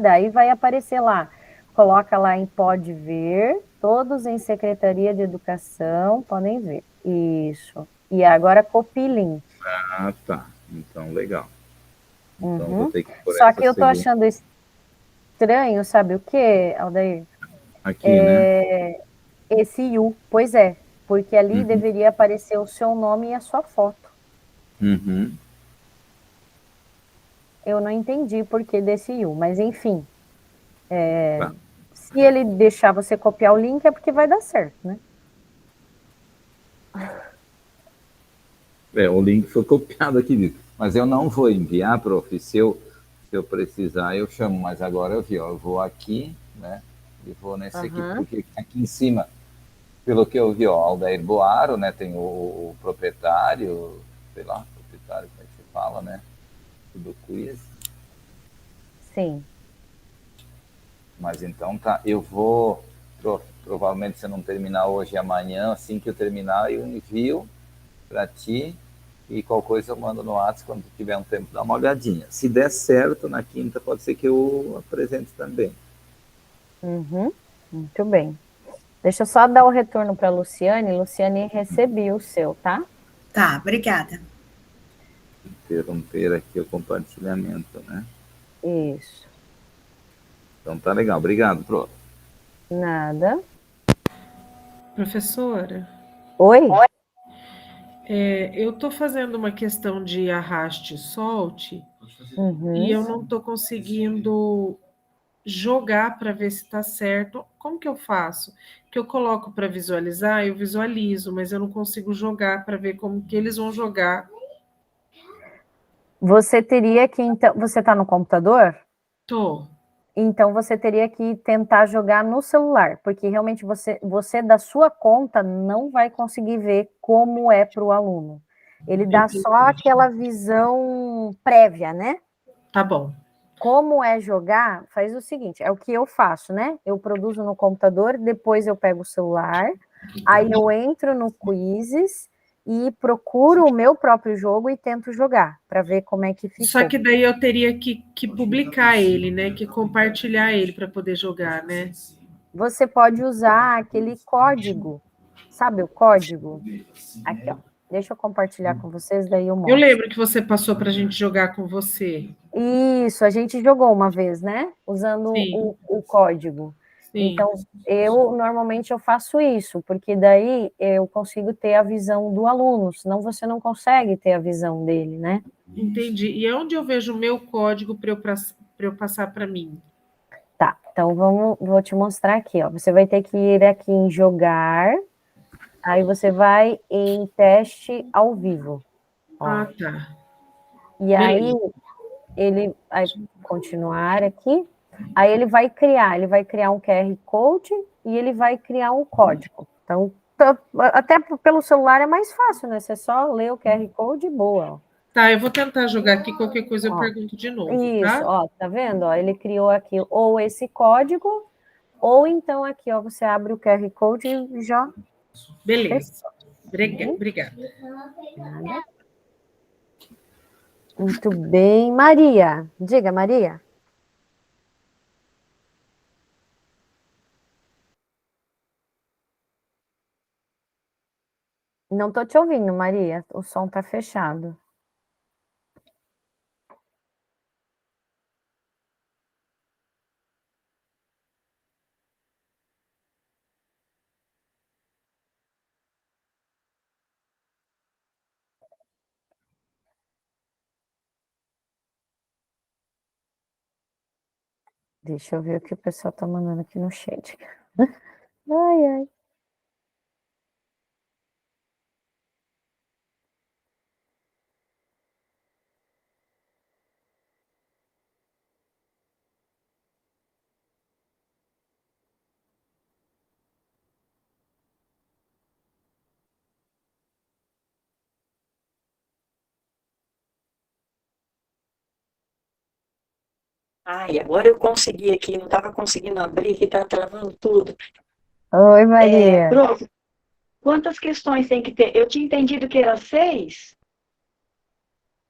Daí vai aparecer lá. Coloca lá em pode ver, todos em Secretaria de Educação podem ver. Isso. E agora copie link. Ah, tá. Então, legal. Então, vou ter que Só que eu tô achando estranho, sabe o que, Aldair? Aqui, né? Esse U, pois é. Porque ali deveria aparecer o seu nome e a sua foto. Eu não entendi o porquê desse U, mas enfim. Se ele deixar você copiar o link, é porque vai dar certo, né? O link foi copiado aqui, mas eu não vou enviar, prof. Se eu precisar, eu chamo, mas agora eu vi, ó, eu vou aqui, né? E vou nesse aqui, porque aqui em cima, pelo que eu vi, ó, Aldair Boaro, né? Tem o proprietário, sei lá, proprietário, como é que se fala, né? Do quiz. Sim. Mas então tá, eu vou, provavelmente se eu não terminar hoje e amanhã, assim que eu terminar, eu envio para ti e qualquer coisa eu mando no WhatsApp quando tiver um tempo, dá uma olhadinha. Se der certo, na quinta pode ser que eu apresente também. Muito bem. Deixa eu só dar o retorno para a Luciane. Luciane, recebi o seu, tá? Tá, obrigada. Interromper aqui o compartilhamento, né? Isso. Então tá legal, obrigado, prof. Nada. Professora? Oi? Eu estou fazendo uma questão de arraste e solte e eu não estou conseguindo jogar para ver se está certo. Como que eu faço? Que eu coloco para visualizar, eu visualizo, mas eu não consigo jogar para ver como que eles vão jogar. Você teria que, então, você está no computador? Tô. Então, você teria que tentar jogar no celular, porque realmente você da sua conta não vai conseguir ver como é para o aluno. Ele dá só aquela visão prévia, né? Tá bom. Como é jogar, faz o seguinte, é o que eu faço, né? Eu produzo no computador, depois eu pego o celular, aí eu entro no Quizzes e procuro o meu próprio jogo e tento jogar, para ver como é que ficou. Só que daí eu teria que publicar ele, né? Que compartilhar ele para poder jogar, né? Você pode usar aquele código, sabe o código? Aqui, ó. Deixa eu compartilhar com vocês, daí eu mostro. Eu lembro que você passou para a gente jogar com você. Isso, a gente jogou uma vez, né? Usando o código. Sim. Então, normalmente eu faço isso, porque daí eu consigo ter a visão do aluno, senão você não consegue ter a visão dele, né? Entendi. E onde eu vejo o meu código para eu passar para mim? Tá, então vou te mostrar aqui, ó. Você vai ter que ir aqui em jogar, aí você vai em teste ao vivo. Ó. Ah, tá. E aí, ele vai continuar aqui, aí ele vai criar um QR Code e ele vai criar um código. Então, até pelo celular é mais fácil, né? Você só lê o QR Code e boa. Ó. Tá, eu vou tentar jogar aqui, qualquer coisa eu pergunto de novo, isso, tá? Ó, tá vendo? Ó, ele criou aqui ou esse código, ou então aqui, ó, você abre o QR Code e já... Beleza. Obrigada. Nada. Muito bem. Maria, diga, Maria. Não estou te ouvindo, Maria. O som está fechado. Deixa eu ver o que o pessoal está mandando aqui no chat. Ai, ai. Ai, agora eu consegui aqui, não estava conseguindo abrir, que está travando tudo. Oi, Maria. Prof, quantas questões tem que ter? Eu tinha entendido que era 6.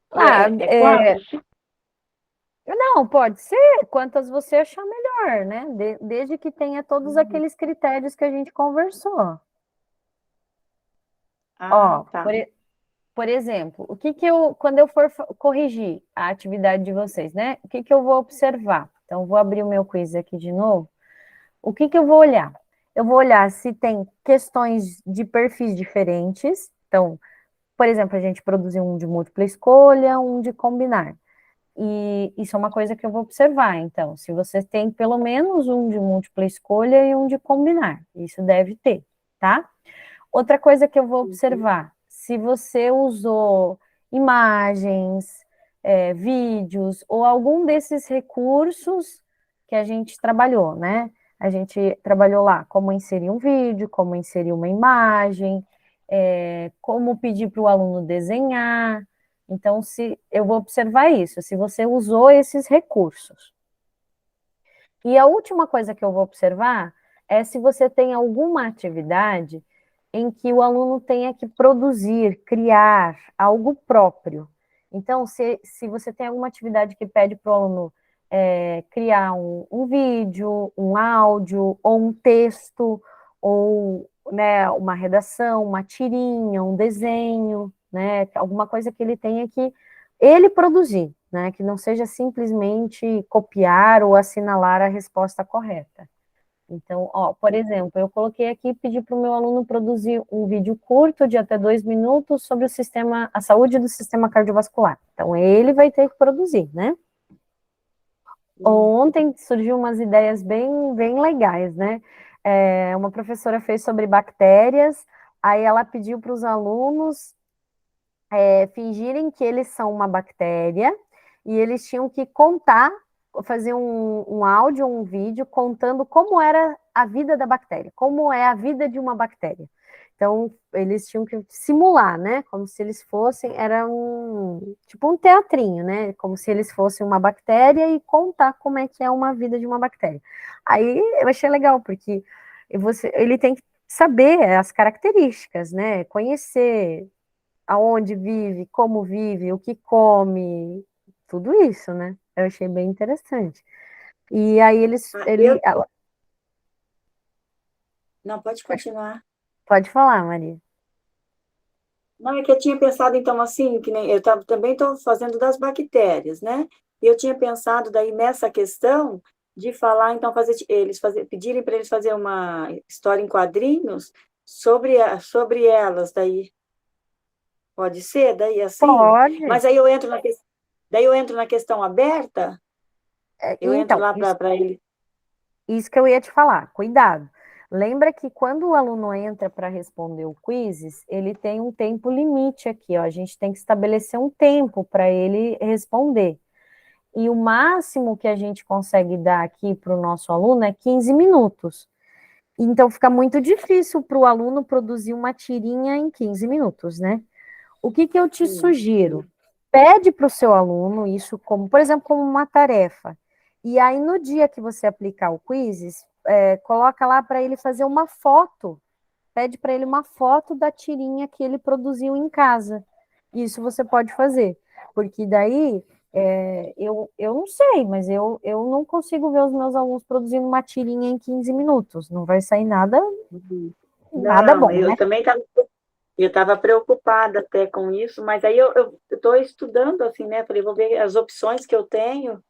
Quatro? Não, pode ser quantas você achar melhor, né? Desde que tenha todos aqueles critérios que a gente conversou. Ó, Tá. por exemplo, quando eu for corrigir a atividade de vocês, né? O que eu vou observar? Então, vou abrir o meu quiz aqui de novo. O que eu vou olhar? Eu vou olhar se tem questões de perfis diferentes. Então, por exemplo, a gente produziu um de múltipla escolha, um de combinar. E isso é uma coisa que eu vou observar. Então, se você tem pelo menos um de múltipla escolha e um de combinar, isso deve ter, tá? Outra coisa que eu vou observar, se você usou imagens, vídeos ou algum desses recursos que a gente trabalhou, né? A gente trabalhou lá como inserir um vídeo, como inserir uma imagem, como pedir para o aluno desenhar. Então, se eu vou observar isso, se você usou esses recursos. E a última coisa que eu vou observar é se você tem alguma atividade em que o aluno tenha que produzir, criar algo próprio. Então, se você tem alguma atividade que pede para o aluno criar um vídeo, um áudio, ou um texto, ou né, uma redação, uma tirinha, um desenho, né, alguma coisa que ele tenha que ele produzir, né, que não seja simplesmente copiar ou assinalar a resposta correta. Então, por exemplo, eu coloquei aqui, pedi para o meu aluno produzir um vídeo curto de até 2 minutos sobre a saúde do sistema cardiovascular. Então, ele vai ter que produzir, né? Ontem surgiu umas ideias bem legais, né? Uma professora fez sobre bactérias, aí ela pediu para os alunos fingirem que eles são uma bactéria, e eles tinham que contar, fazer um áudio, um vídeo, contando como era a vida da bactéria, como é a vida de uma bactéria. Então, eles tinham que simular, né? Como se eles fossem, era tipo um teatrinho, né? Como se eles fossem uma bactéria e contar como é que é uma vida de uma bactéria. Aí eu achei legal, porque ele tem que saber as características, né? Conhecer aonde vive, como vive, o que come, tudo isso, né? Eu achei bem interessante. E aí Não, pode continuar. Pode falar, Maria. Não, é que eu tinha pensado, então, assim, que nem eu também estou fazendo das bactérias, né? E eu tinha pensado daí nessa questão de falar, então, pedirem para eles fazer uma história em quadrinhos sobre elas, daí. Pode ser, daí assim? Pode. Mas aí eu entro na questão aberta, eu entro lá para ele. Isso que eu ia te falar, cuidado. Lembra que quando o aluno entra para responder o quizzes, ele tem um tempo limite aqui, ó. A gente tem que estabelecer um tempo para ele responder. E o máximo que a gente consegue dar aqui para o nosso aluno é 15 minutos. Então fica muito difícil para o aluno produzir uma tirinha em 15 minutos, né? O que eu te sugiro? Pede para o seu aluno isso como, por exemplo, como uma tarefa. E aí, no dia que você aplicar o quizzes, coloca lá para ele fazer uma foto. Pede para ele uma foto da tirinha que ele produziu em casa. Isso você pode fazer. Porque daí, eu não sei, mas eu não consigo ver os meus alunos produzindo uma tirinha em 15 minutos. Não vai sair nada bom, eu né? também estava preocupada até com isso, mas aí eu estou estudando, assim, né? Falei, vou ver as opções que eu tenho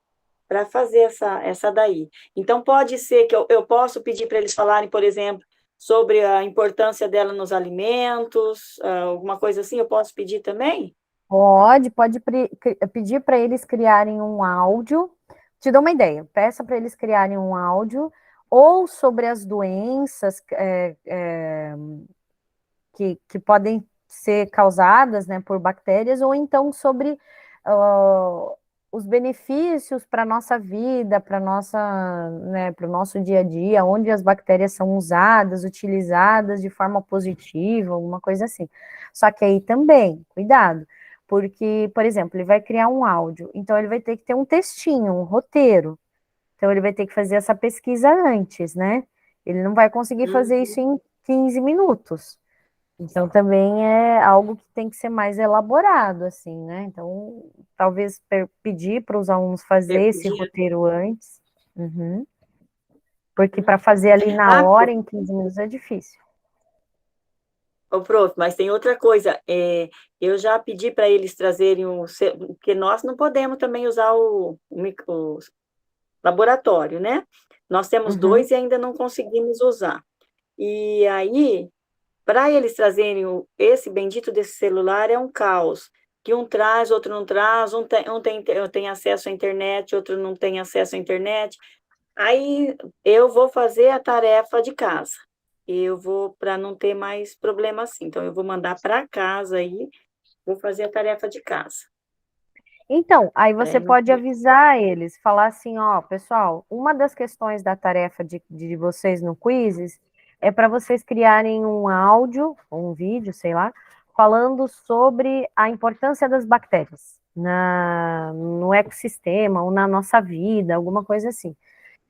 para fazer essa daí. Então, pode ser que eu posso pedir para eles falarem, por exemplo, sobre a importância dela nos alimentos, alguma coisa assim, eu posso pedir também? Pode pedir para eles criarem um áudio. Te dou uma ideia, peça para eles criarem um áudio ou sobre as doenças que podem ser causadas, né, por bactérias, ou então sobre os benefícios para a nossa vida, para o nosso dia a dia, onde as bactérias são usadas, utilizadas de forma positiva, alguma coisa assim. Só que aí também, cuidado, porque, por exemplo, ele vai criar um áudio, então ele vai ter que ter um textinho, um roteiro. Então ele vai ter que fazer essa pesquisa antes, né? Ele não vai conseguir fazer isso em 15 minutos. Então, também é algo que tem que ser mais elaborado, assim, né? Então, talvez pedir para os alunos fazer esse roteiro antes. Porque para fazer ali na hora, em 15 minutos, é difícil. Ô, prof, mas tem outra coisa, eu já pedi para eles trazerem porque nós não podemos também usar o laboratório, né? Nós temos 2 e ainda não conseguimos usar. E aí, para eles trazerem esse bendito desse celular é um caos, que um traz, outro não traz, um tem acesso à internet, outro não tem acesso à internet. Aí eu vou fazer a tarefa de casa. eu vou, para não ter mais problema assim. Então, eu vou mandar para casa aí, vou fazer a tarefa de casa. Então, aí Pra você ele não pode ter- avisar eles, falar assim, ó, pessoal, uma das questões da tarefa de vocês no Quizzes é para vocês criarem um áudio, ou um vídeo, sei lá, falando sobre a importância das bactérias no ecossistema ou na nossa vida, alguma coisa assim.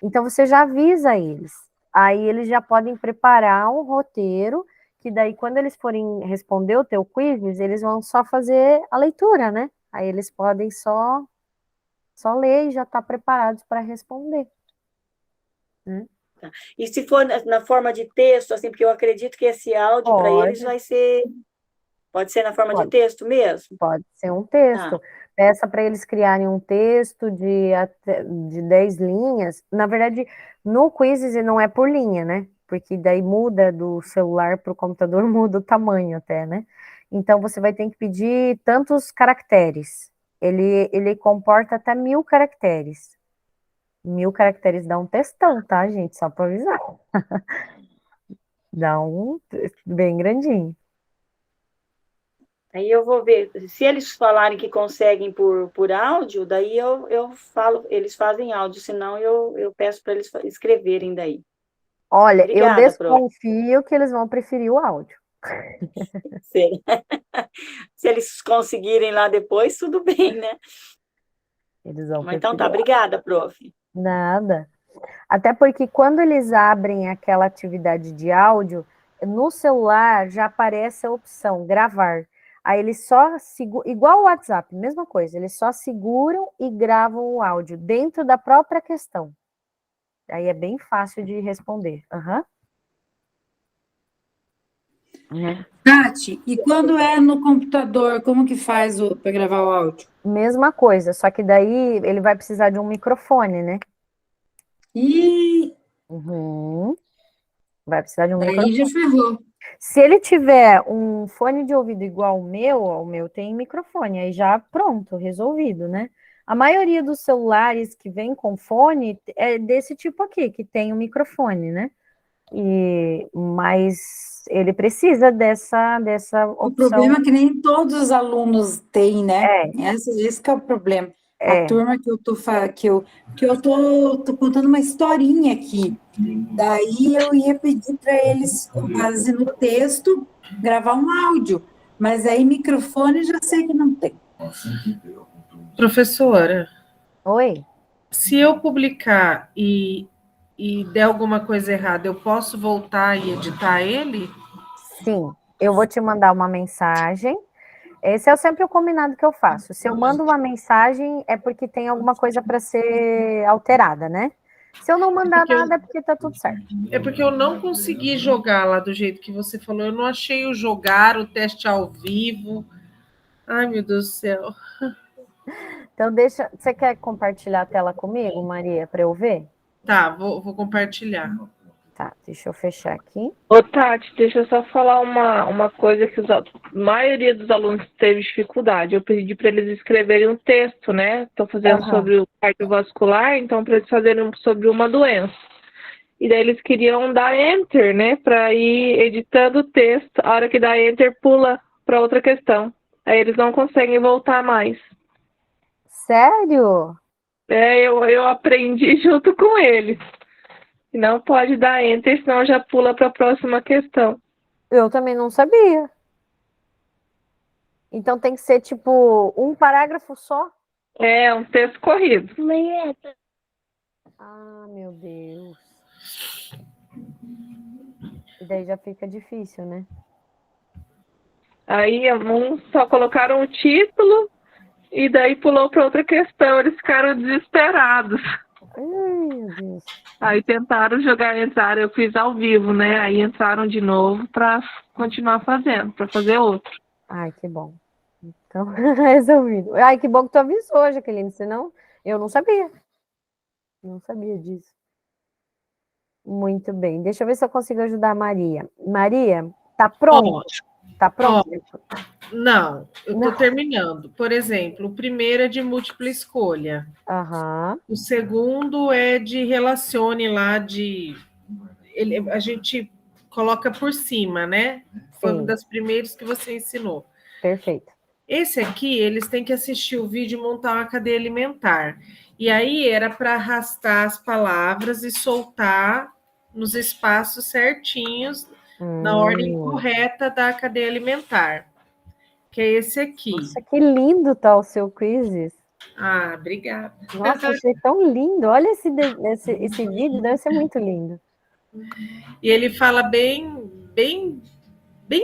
Então, você já avisa eles. Aí eles já podem preparar um roteiro, que daí, quando eles forem responder o teu quiz, eles vão só fazer a leitura, né? Aí eles podem só ler e já estar preparados para responder. Né? Tá. E se for na forma de texto, assim, porque eu acredito que esse áudio para eles Pode, vai ser. Pode ser na forma de pode. texto mesmo? Pode ser um Tá. texto. Peça para eles criarem um texto de 10 linhas. Na verdade, no Quizzes não é por linha, né? Porque daí muda do celular para o computador, muda o tamanho até, né? Então você vai ter que pedir tantos caracteres. Ele comporta até 1000 caracteres. 1000 caracteres dá um textão, tá, gente? Só para avisar. Dá um bem grandinho. Aí eu vou ver. Se eles falarem que conseguem por áudio, daí eu falo, eles fazem áudio, senão eu peço para eles escreverem daí. Olha, eu Obrigada, prof. desconfio que eles vão preferir o áudio. Se eles conseguirem lá depois, tudo bem, né? Eles vão Mas então preferir tá, o áudio. obrigada, prof. Nada. Até porque quando eles abrem aquela atividade de áudio, no celular já aparece a opção gravar. Aí eles só seguram, igual o WhatsApp, mesma coisa, eles só seguram e gravam o áudio dentro da própria questão. Aí é bem fácil de responder. Aham. Tati, e quando é no computador, como que faz para gravar o áudio? Mesma coisa, só que daí ele vai precisar de um microfone, né? E Uhum. Vai precisar de um daí microfone. já ferrou. Se ele tiver um fone de ouvido igual o meu tem microfone, aí já pronto, resolvido, né? A maioria dos celulares que vem com fone é desse tipo aqui, que tem o microfone, né? Mas ele precisa dessa O opção. problema é que nem todos os alunos têm, né? É. Esse que é o problema. É. A turma que eu tô contando uma historinha aqui. Daí eu ia pedir para eles, com base no texto, gravar um áudio. Mas aí microfone já sei que não tem. Professora, Oi. se eu publicar e der alguma coisa errada, eu posso voltar e editar ele? Sim, eu vou te mandar uma mensagem. Esse é sempre o combinado que eu faço. Se eu mando uma mensagem, é porque tem alguma coisa para ser alterada, né? Se eu não mandar nada, é porque tá tudo certo. É porque eu não consegui jogar lá do jeito que você falou. Eu não achei o jogar, o teste ao vivo. Ai, meu Deus do céu. Então, deixa. Você quer compartilhar a tela comigo, Maria, para eu ver? Tá, vou compartilhar. Tá, deixa eu fechar aqui. Ô, Tati, deixa eu só falar uma coisa que a maioria dos alunos teve dificuldade. Eu pedi para eles escreverem um texto, né? Estou fazendo sobre o cardiovascular, então para eles fazerem sobre uma doença. E daí eles queriam dar enter, né? Para ir editando o texto. A hora que dá enter, pula para outra questão. Aí eles não conseguem voltar mais. Sério? Eu aprendi junto com eles. Não pode dar enter, senão já pula para a próxima questão. Eu também não sabia. Então tem que ser tipo um parágrafo só? É, um texto corrido. Ah, meu Deus. E daí já fica difícil, né? Aí uns só colocaram o título e daí pulou para outra questão. Eles ficaram desesperados. Ai, meu Deus. Aí tentaram entrar, eu fiz ao vivo, né? Aí entraram de novo para continuar fazendo, para fazer outro. Ai, que bom. Então, resolvido. Ai, que bom que tu avisou, Jaqueline, senão eu não sabia. Não sabia disso. Muito bem. Deixa eu ver se eu consigo ajudar a Maria. Maria, tá pronto? Tá pronto? Não, eu estou terminando. Por exemplo, o primeiro é de múltipla escolha. O segundo é de relacione lá a gente coloca por cima, né? Foi um Sim. das primeiras que você ensinou. Perfeito. Esse aqui, eles têm que assistir o vídeo e montar uma cadeia alimentar. E aí era para arrastar as palavras e soltar nos espaços certinhos, na ordem correta da cadeia alimentar. Que é esse aqui. Nossa, que lindo tá o seu quizzes. Ah, obrigada. Nossa, achei tão lindo. Olha esse vídeo, deve ser muito lindo. E ele fala bem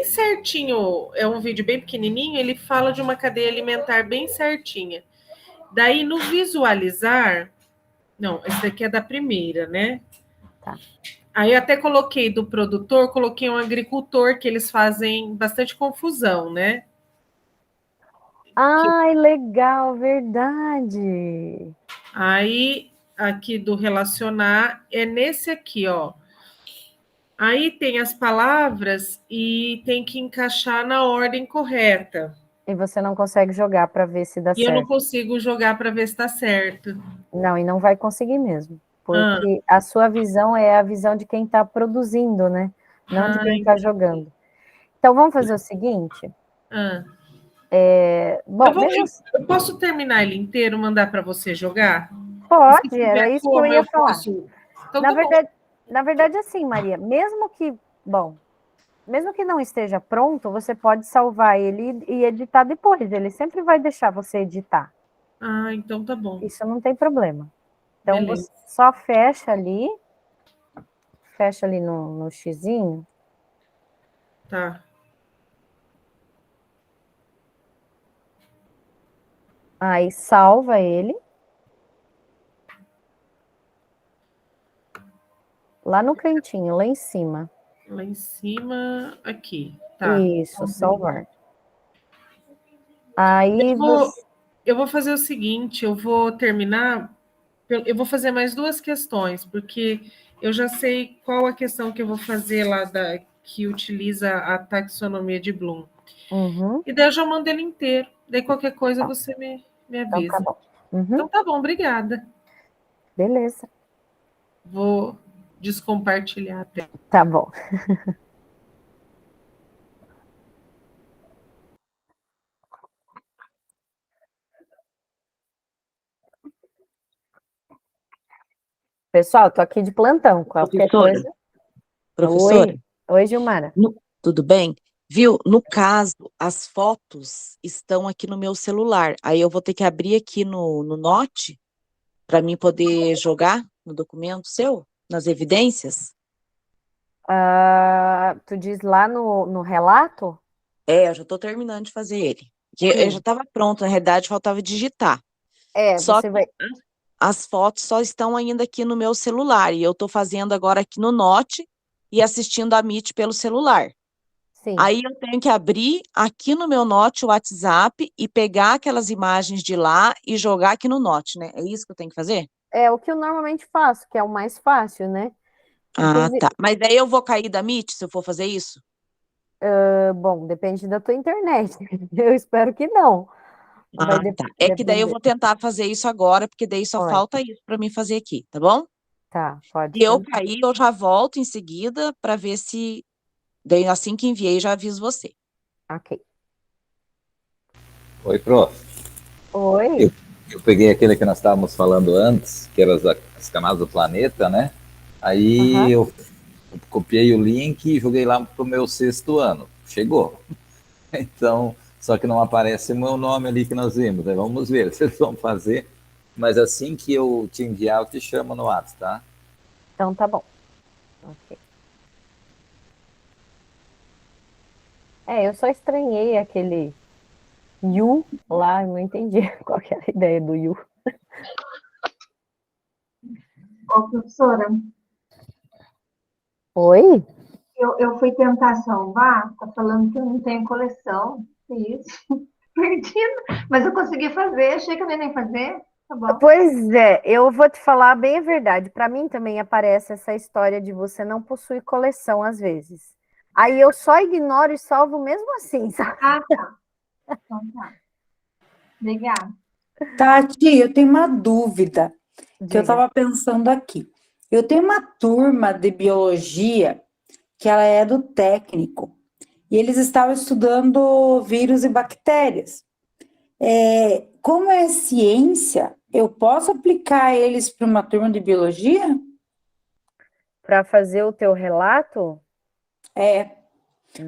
certinho. É um vídeo bem pequenininho, ele fala de uma cadeia alimentar bem certinha. Daí, no visualizar... Não, esse daqui é da primeira, né? Tá. Aí eu até coloquei do produtor, coloquei um agricultor, que eles fazem bastante confusão, né? Ai, legal, verdade. Aí, aqui do relacionar, é nesse aqui, ó. Aí tem as palavras e tem que encaixar na ordem correta. E você não consegue jogar para ver se dá E eu não certo. consigo jogar para ver se está certo. Não, e não vai conseguir mesmo. Porque a sua visão é a visão de quem está produzindo, né? Não de quem está jogando. Então, vamos fazer o seguinte. Bom, eu posso terminar ele inteiro, mandar para você jogar? Pode, era isso que eu ia falar. Então, na verdade, assim, Maria, mesmo que não esteja pronto, você pode salvar ele e editar depois. Ele sempre vai deixar você editar. Ah, então tá bom. Isso não tem problema. Então, Beleza. você só fecha ali no xizinho. Tá. Aí salva ele. Lá no cantinho, lá em cima. Lá em cima, aqui. Tá. Isso, salvar. Aí eu vou fazer o seguinte, eu vou terminar, eu vou fazer mais 2 questões, porque eu já sei qual a questão que eu vou fazer lá que utiliza a taxonomia de Bloom. E daí eu já mando ele inteiro. Daí qualquer coisa você me avisa. Então tá bom. Então tá bom, obrigada. Beleza. Vou descompartilhar até. Tá bom. Pessoal, tô aqui de plantão. Qualquer coisa. Professora? Oi, Gilmara. Tudo bem? Viu? No caso, as fotos estão aqui no meu celular. Aí eu vou ter que abrir aqui no Note para mim poder jogar no documento seu, nas evidências. Tu diz lá no relato? Eu já estou terminando de fazer ele. Eu já estava pronto, na realidade, faltava digitar. Só que as fotos só estão ainda aqui no meu celular. E eu estou fazendo agora aqui no Note e assistindo a Meet pelo celular. Sim. Aí eu tenho que abrir aqui no meu Note o WhatsApp e pegar aquelas imagens de lá e jogar aqui no Note, né? É isso que eu tenho que fazer? É o que eu normalmente faço, que é o mais fácil, né? Tá. Mas aí eu vou cair da Meet se eu for fazer isso? Bom, depende da tua internet. Eu espero que não. Tá. É que daí eu vou tentar fazer isso agora, porque daí só falta isso para mim fazer aqui, tá bom? Tá, pode. Se eu cair, eu já volto em seguida para ver se... Daí assim que enviei, já aviso você. Ok. Oi, prof. Oi. Eu peguei aquele que nós estávamos falando antes, que eram as camadas do planeta, né? Aí eu copiei o link e joguei lá para o meu 6º ano. Chegou. Então, só que não aparece o meu nome ali que nós vimos. Né? Vamos ver se eles vão fazer. Mas assim que eu te enviar, eu te chamo no WhatsApp, tá? Então tá bom. Ok. Eu só estranhei aquele Yu lá, não entendi qual que era a ideia do Yu. Ô, professora. Oi? Eu fui tentar salvar, tá falando que eu não tenho coleção, é isso. Perdido, mas eu consegui fazer, achei que eu nem ia fazer, tá bom. Pois é, eu vou te falar bem a verdade, para mim também aparece essa história de você não possuir coleção às vezes. Aí eu só ignoro e salvo mesmo assim, sabe? Ah, tá. Então tá. Obrigada. Tati, eu tenho uma dúvida que eu estava pensando aqui. Eu tenho uma turma de biologia que ela é do técnico. E eles estavam estudando vírus e bactérias. Como é ciência, eu posso aplicar eles para uma turma de biologia? Para fazer o teu relato?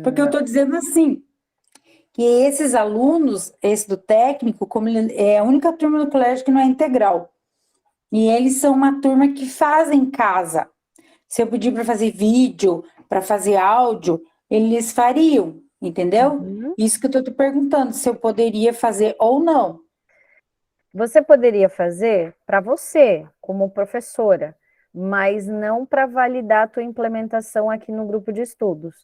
Porque eu estou dizendo assim, que esses alunos, esse do técnico, como ele é a única turma do colégio que não é integral. E eles são uma turma que faz em casa. Se eu pedir para fazer vídeo, para fazer áudio, eles fariam, entendeu? Isso que eu estou te perguntando, se eu poderia fazer ou não. Você poderia fazer para você, como professora, mas não para validar a tua implementação aqui no grupo de estudos,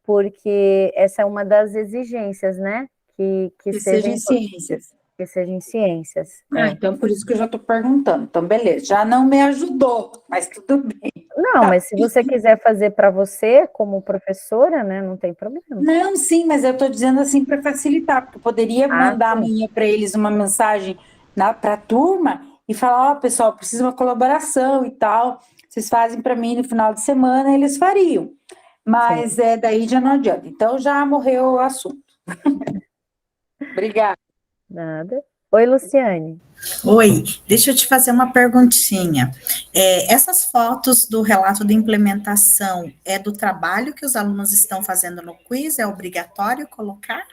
porque essa é uma das exigências, né? Que seja em ciências. Que seja em ciências. Então por isso que eu já estou perguntando. Então, beleza, já não me ajudou, mas tudo bem. Não, mas se você quiser fazer para você, como professora, né, não tem problema. Não, sim, mas eu estou dizendo assim para facilitar, porque eu poderia mandar amanhã para eles uma mensagem para a turma e falar, pessoal, preciso de uma colaboração e tal, vocês fazem para mim no final de semana, eles fariam. Mas daí já não adianta. Então já morreu o assunto. Obrigada. Nada. Oi, Luciane. Oi, deixa eu te fazer uma perguntinha. Essas fotos do relato de implementação é do trabalho que os alunos estão fazendo no quiz? É obrigatório colocar?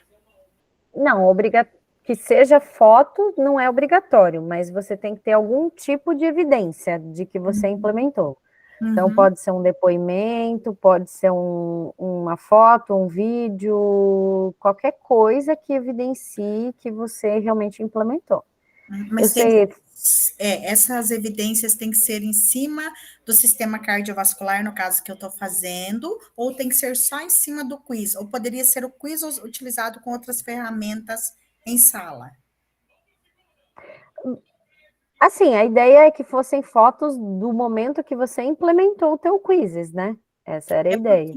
Não, que seja foto não é obrigatório, mas você tem que ter algum tipo de evidência de que você implementou. Então, pode ser um depoimento, pode ser uma foto, um vídeo, qualquer coisa que evidencie que você realmente implementou. Mas essas evidências têm que ser em cima do sistema cardiovascular, no caso que eu estou fazendo, ou tem que ser só em cima do quiz? Ou poderia ser o quiz utilizado com outras ferramentas em sala? Assim, a ideia é que fossem fotos do momento que você implementou o teu quizzes, né? Essa era a ideia.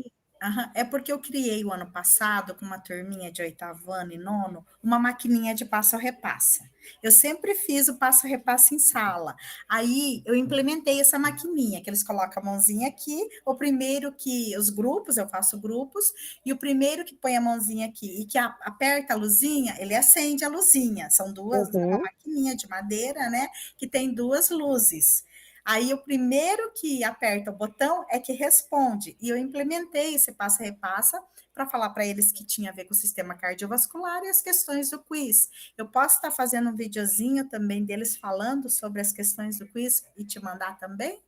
É porque eu criei o ano passado, com uma turminha de 8º ano e 9º, uma maquininha de passo-repassa. Eu sempre fiz o passo-repassa em sala. Aí, eu implementei essa maquininha, que eles colocam a mãozinha aqui, o primeiro que, os grupos, eu faço grupos, e o primeiro que põe a mãozinha aqui e que aperta a luzinha, ele acende a luzinha. São duas, uma maquininha de madeira, né, que tem 2 luzes. Aí, o primeiro que aperta o botão é que responde. E eu implementei esse passa-repassa para falar para eles que tinha a ver com o sistema cardiovascular e as questões do quiz. Eu posso estar fazendo um videozinho também deles falando sobre as questões do quiz e te mandar também?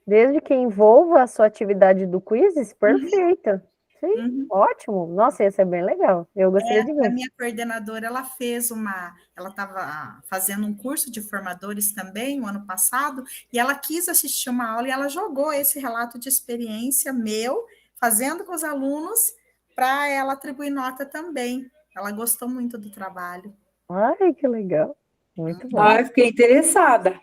Desde que envolva a sua atividade do quizzes, perfeito. Sim, ótimo. Nossa, ia ser bem legal. Eu gostaria de ver. A minha coordenadora, ela estava fazendo um curso de formadores também, o ano passado, e ela quis assistir uma aula e ela jogou esse relato de experiência meu, fazendo com os alunos, para ela atribuir nota também. Ela gostou muito do trabalho. Ai, que legal. Muito bom. Ai, fiquei interessada.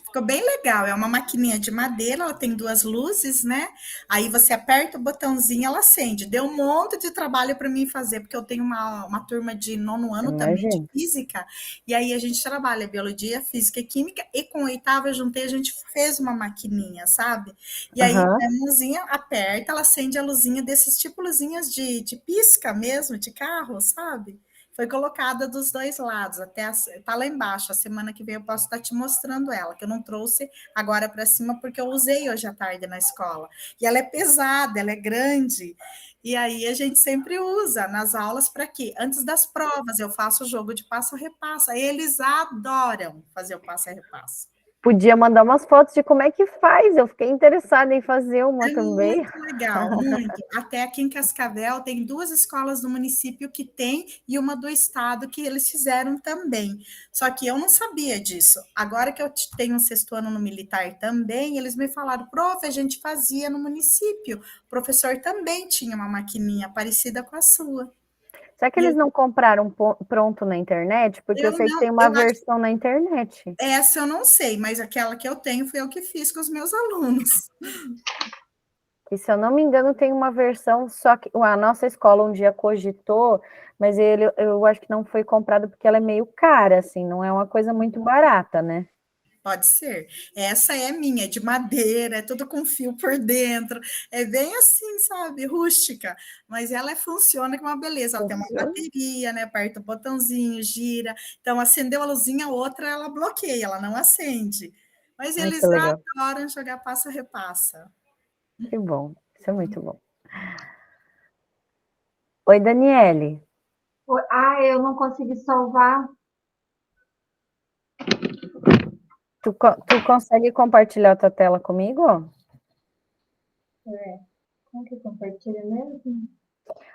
Ficou bem legal, é uma maquininha de madeira, ela tem 2 luzes, né? Aí você aperta o botãozinho, ela acende. Deu um monte de trabalho para mim fazer, porque eu tenho uma turma de 9º ano também de física, e aí a gente trabalha biologia, física e química, e com o 8º eu juntei, a gente fez uma maquininha, sabe? E aí a mãozinha aperta, ela acende a luzinha desses tipo luzinhas de pisca mesmo, de carro, sabe? Foi colocada dos 2 lados, tá lá embaixo. A semana que vem eu posso estar te mostrando ela, que eu não trouxe agora para cima, porque eu usei hoje à tarde na escola. E ela é pesada, ela é grande. E aí a gente sempre usa nas aulas para quê? Antes das provas, eu faço o jogo de passo-repassa. Eles adoram fazer o passo-repassa. Podia mandar umas fotos de como é que faz. Eu fiquei interessada em fazer uma também. Muito legal, muito. Até aqui em Cascavel tem 2 escolas do município que tem e uma do estado que eles fizeram também. Só que eu não sabia disso. Agora que eu tenho um 6º ano no militar também, eles me falaram, prof, a gente fazia no município. O professor também tinha uma maquininha parecida com a sua. Será que eles não compraram pronto na internet? Porque eu sei que tem uma versão na internet. Essa eu não sei, mas aquela que eu tenho foi eu que fiz com os meus alunos. E se eu não me engano, tem uma versão, só que a nossa escola um dia cogitou, mas eu acho que não foi comprado porque ela é meio cara, assim, não é uma coisa muito barata, né? Pode ser. Essa é minha, é de madeira, é tudo com fio por dentro. É bem assim, sabe? Rústica. Mas ela funciona com uma beleza. Ela tem uma bateria, né? Aperta o botãozinho, gira. Então, acendeu a luzinha, a outra ela bloqueia, ela não acende. Mas Ai, eles que legal. adoram jogar passa-repassa. Que bom. Isso é muito bom. Oi, Daniele. Ah, eu não consegui salvar. Tu consegue compartilhar a tua tela comigo? Como que compartilha mesmo?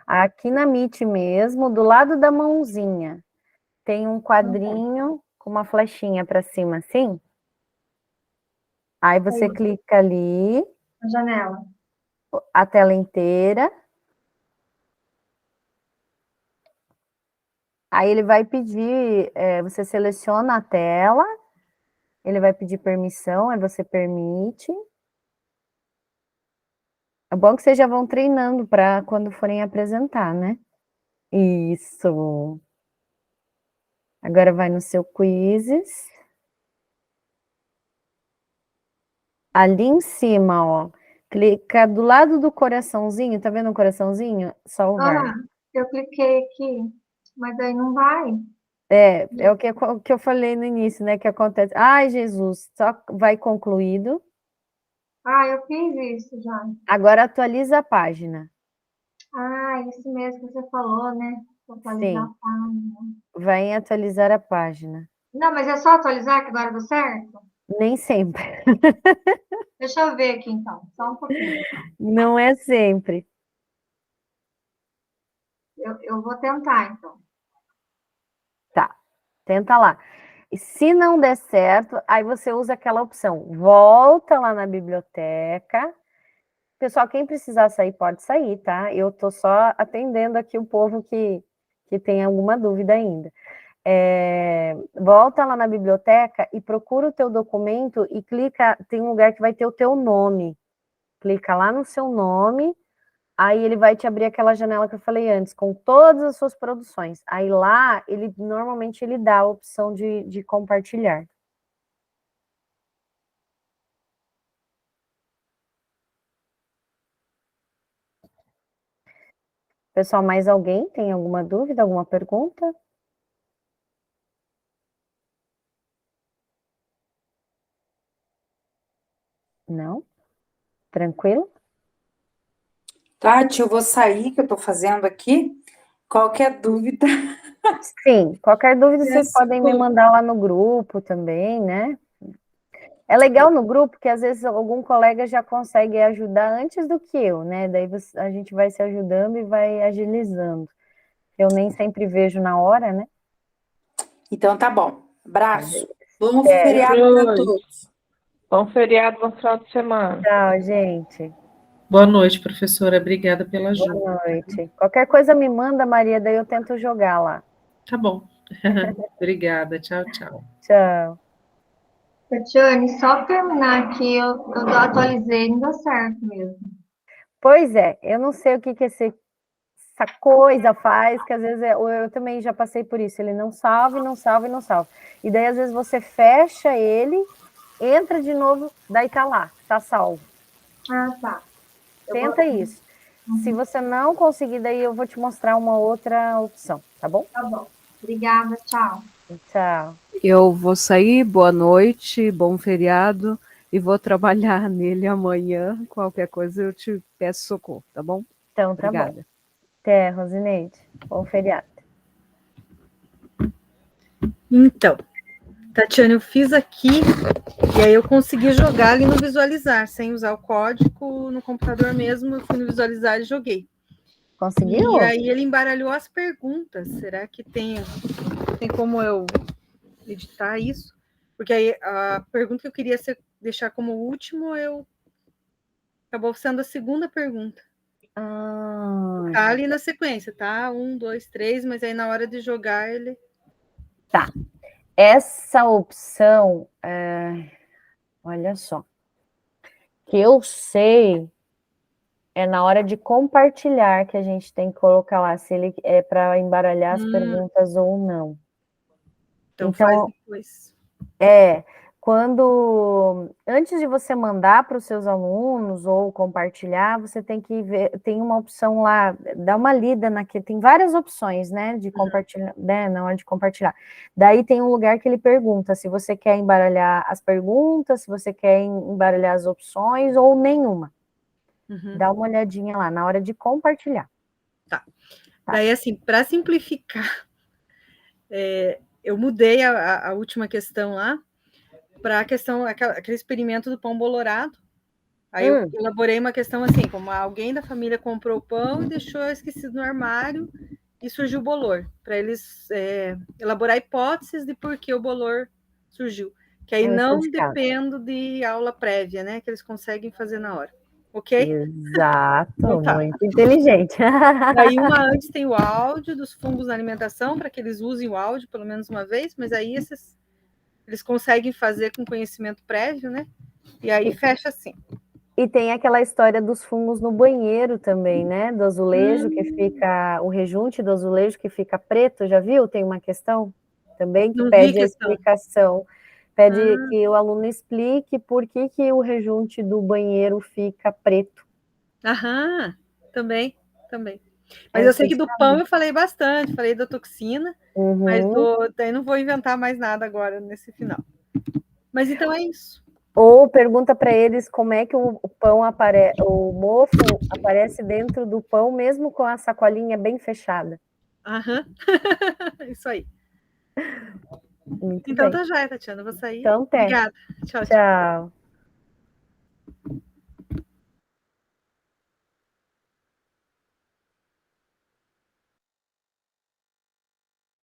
Aqui na Meet mesmo, do lado da mãozinha, tem um quadrinho com uma flechinha para cima, assim. Aí você clica ali. A janela. A tela inteira. Aí ele vai pedir, você seleciona a tela, ele vai pedir permissão, aí você permite. É bom que vocês já vão treinando para quando forem apresentar, né? Isso. Agora vai no seu quizzes. Ali em cima, ó. Clica do lado do coraçãozinho, tá vendo o coraçãozinho? Salvar. Ah, eu cliquei aqui, mas aí não vai. É o que eu falei no início, né? Que acontece. Ai, Jesus, só vai concluído. Ah, eu fiz isso já. Agora atualiza a página. Ah, isso mesmo que você falou, né? Atualizar a Sim. página. Vai em atualizar a página. Não, mas é só atualizar que agora deu certo? Nem sempre. Deixa eu ver aqui então, só um pouquinho. Não é sempre. Eu vou tentar então. Tá, tenta lá. E se não der certo, aí você usa aquela opção. Volta lá na biblioteca. Pessoal, quem precisar sair, pode sair, tá? Eu tô só atendendo aqui o povo que tem alguma dúvida ainda. Volta lá na biblioteca e procura o teu documento e clica, tem um lugar que vai ter o teu nome. Clica lá no seu nome, aí ele vai te abrir aquela janela que eu falei antes, com todas as suas produções. Aí lá, normalmente ele dá a opção de compartilhar. Pessoal, mais alguém tem alguma dúvida, alguma pergunta? Não? Tranquilo? Tati, eu vou sair, que eu estou fazendo aqui. Qualquer dúvida. Sim, qualquer dúvida vocês podem me mandar lá no grupo também, né? É legal no grupo que às vezes algum colega já consegue ajudar antes do que eu, né? Daí a gente vai se ajudando e vai agilizando. Eu nem sempre vejo na hora, né? Então tá bom. Abraço. Bom É. feriado para todos. Bom feriado, bom final de semana. Tchau, gente. Boa noite, professora. Obrigada pela ajuda. Boa noite. Qualquer coisa me manda, Maria, daí eu tento jogar lá. Tá bom. Obrigada. Tchau, tchau. Tchau. Tatiane, só terminar aqui, eu atualizei, não deu certo mesmo. Pois é, eu não sei o que essa coisa faz, que às vezes eu também já passei por isso, ele não salva, e não salva, e não salva. E daí às vezes você fecha ele, entra de novo, daí tá lá, tá salvo. Ah, tá. Tenta isso. Se você não conseguir, daí eu vou te mostrar uma outra opção, tá bom? Tá bom. Obrigada, tchau. Tchau. Eu vou sair, boa noite, bom feriado, e vou trabalhar nele amanhã. Qualquer coisa eu te peço socorro, tá bom? Então, tá Obrigada. bom. Até, Rosineide. Bom feriado. Então, Tatiana, eu fiz aqui e aí eu consegui jogar ali no visualizar, sem usar o código no computador mesmo, eu fui no visualizar e joguei. Conseguiu? E aí ele embaralhou as perguntas. Será que tem como eu editar isso? Porque aí a pergunta que eu queria deixar como último, acabou sendo a segunda pergunta. Tá ali na sequência, tá? 1, 2, 3, mas aí na hora de jogar ele... Tá. Essa opção, olha só, que eu sei é na hora de compartilhar que a gente tem que colocar lá se ele é para embaralhar as perguntas ou não. Então faz depois. antes de você mandar para os seus alunos ou compartilhar, você tem que ver, tem uma opção lá, dá uma lida tem várias opções, né, de compartilhar, né, na hora de compartilhar. Daí tem um lugar que ele pergunta se você quer embaralhar as perguntas, se você quer embaralhar as opções ou nenhuma. Dá uma olhadinha lá na hora de compartilhar. Tá. Daí, assim, para simplificar, eu mudei a última questão lá, para a questão, aquele experimento do pão bolorado. Aí eu elaborei uma questão assim, como alguém da família comprou o pão e deixou esquecido no armário e surgiu o bolor, para eles elaborar hipóteses de por que o bolor surgiu. Que aí não dependo de aula prévia, né? Que eles conseguem fazer na hora. Ok? Exato, então, tá. Muito inteligente. Daí uma antes tem o áudio dos fungos na alimentação, para que eles usem o áudio pelo menos uma vez, mas aí eles conseguem fazer com conhecimento prévio, né? E aí fecha assim. E tem aquela história dos fungos no banheiro também, né? Do azulejo que fica, o rejunte do azulejo que fica preto, já viu? Tem uma questão também que pede a explicação. Pede que o aluno explique por que o rejunte do banheiro fica preto. Aham, também. Mas eu sei que do pão eu falei bastante, falei da toxina, mas daí não vou inventar mais nada agora nesse final. Mas então é isso. Ou pergunta para eles como é que o pão o mofo aparece dentro do pão, mesmo com a sacolinha bem fechada. Aham, isso aí. Muito então bem. tá já, Tatiana, vou sair. Então, Obrigada. Tchau.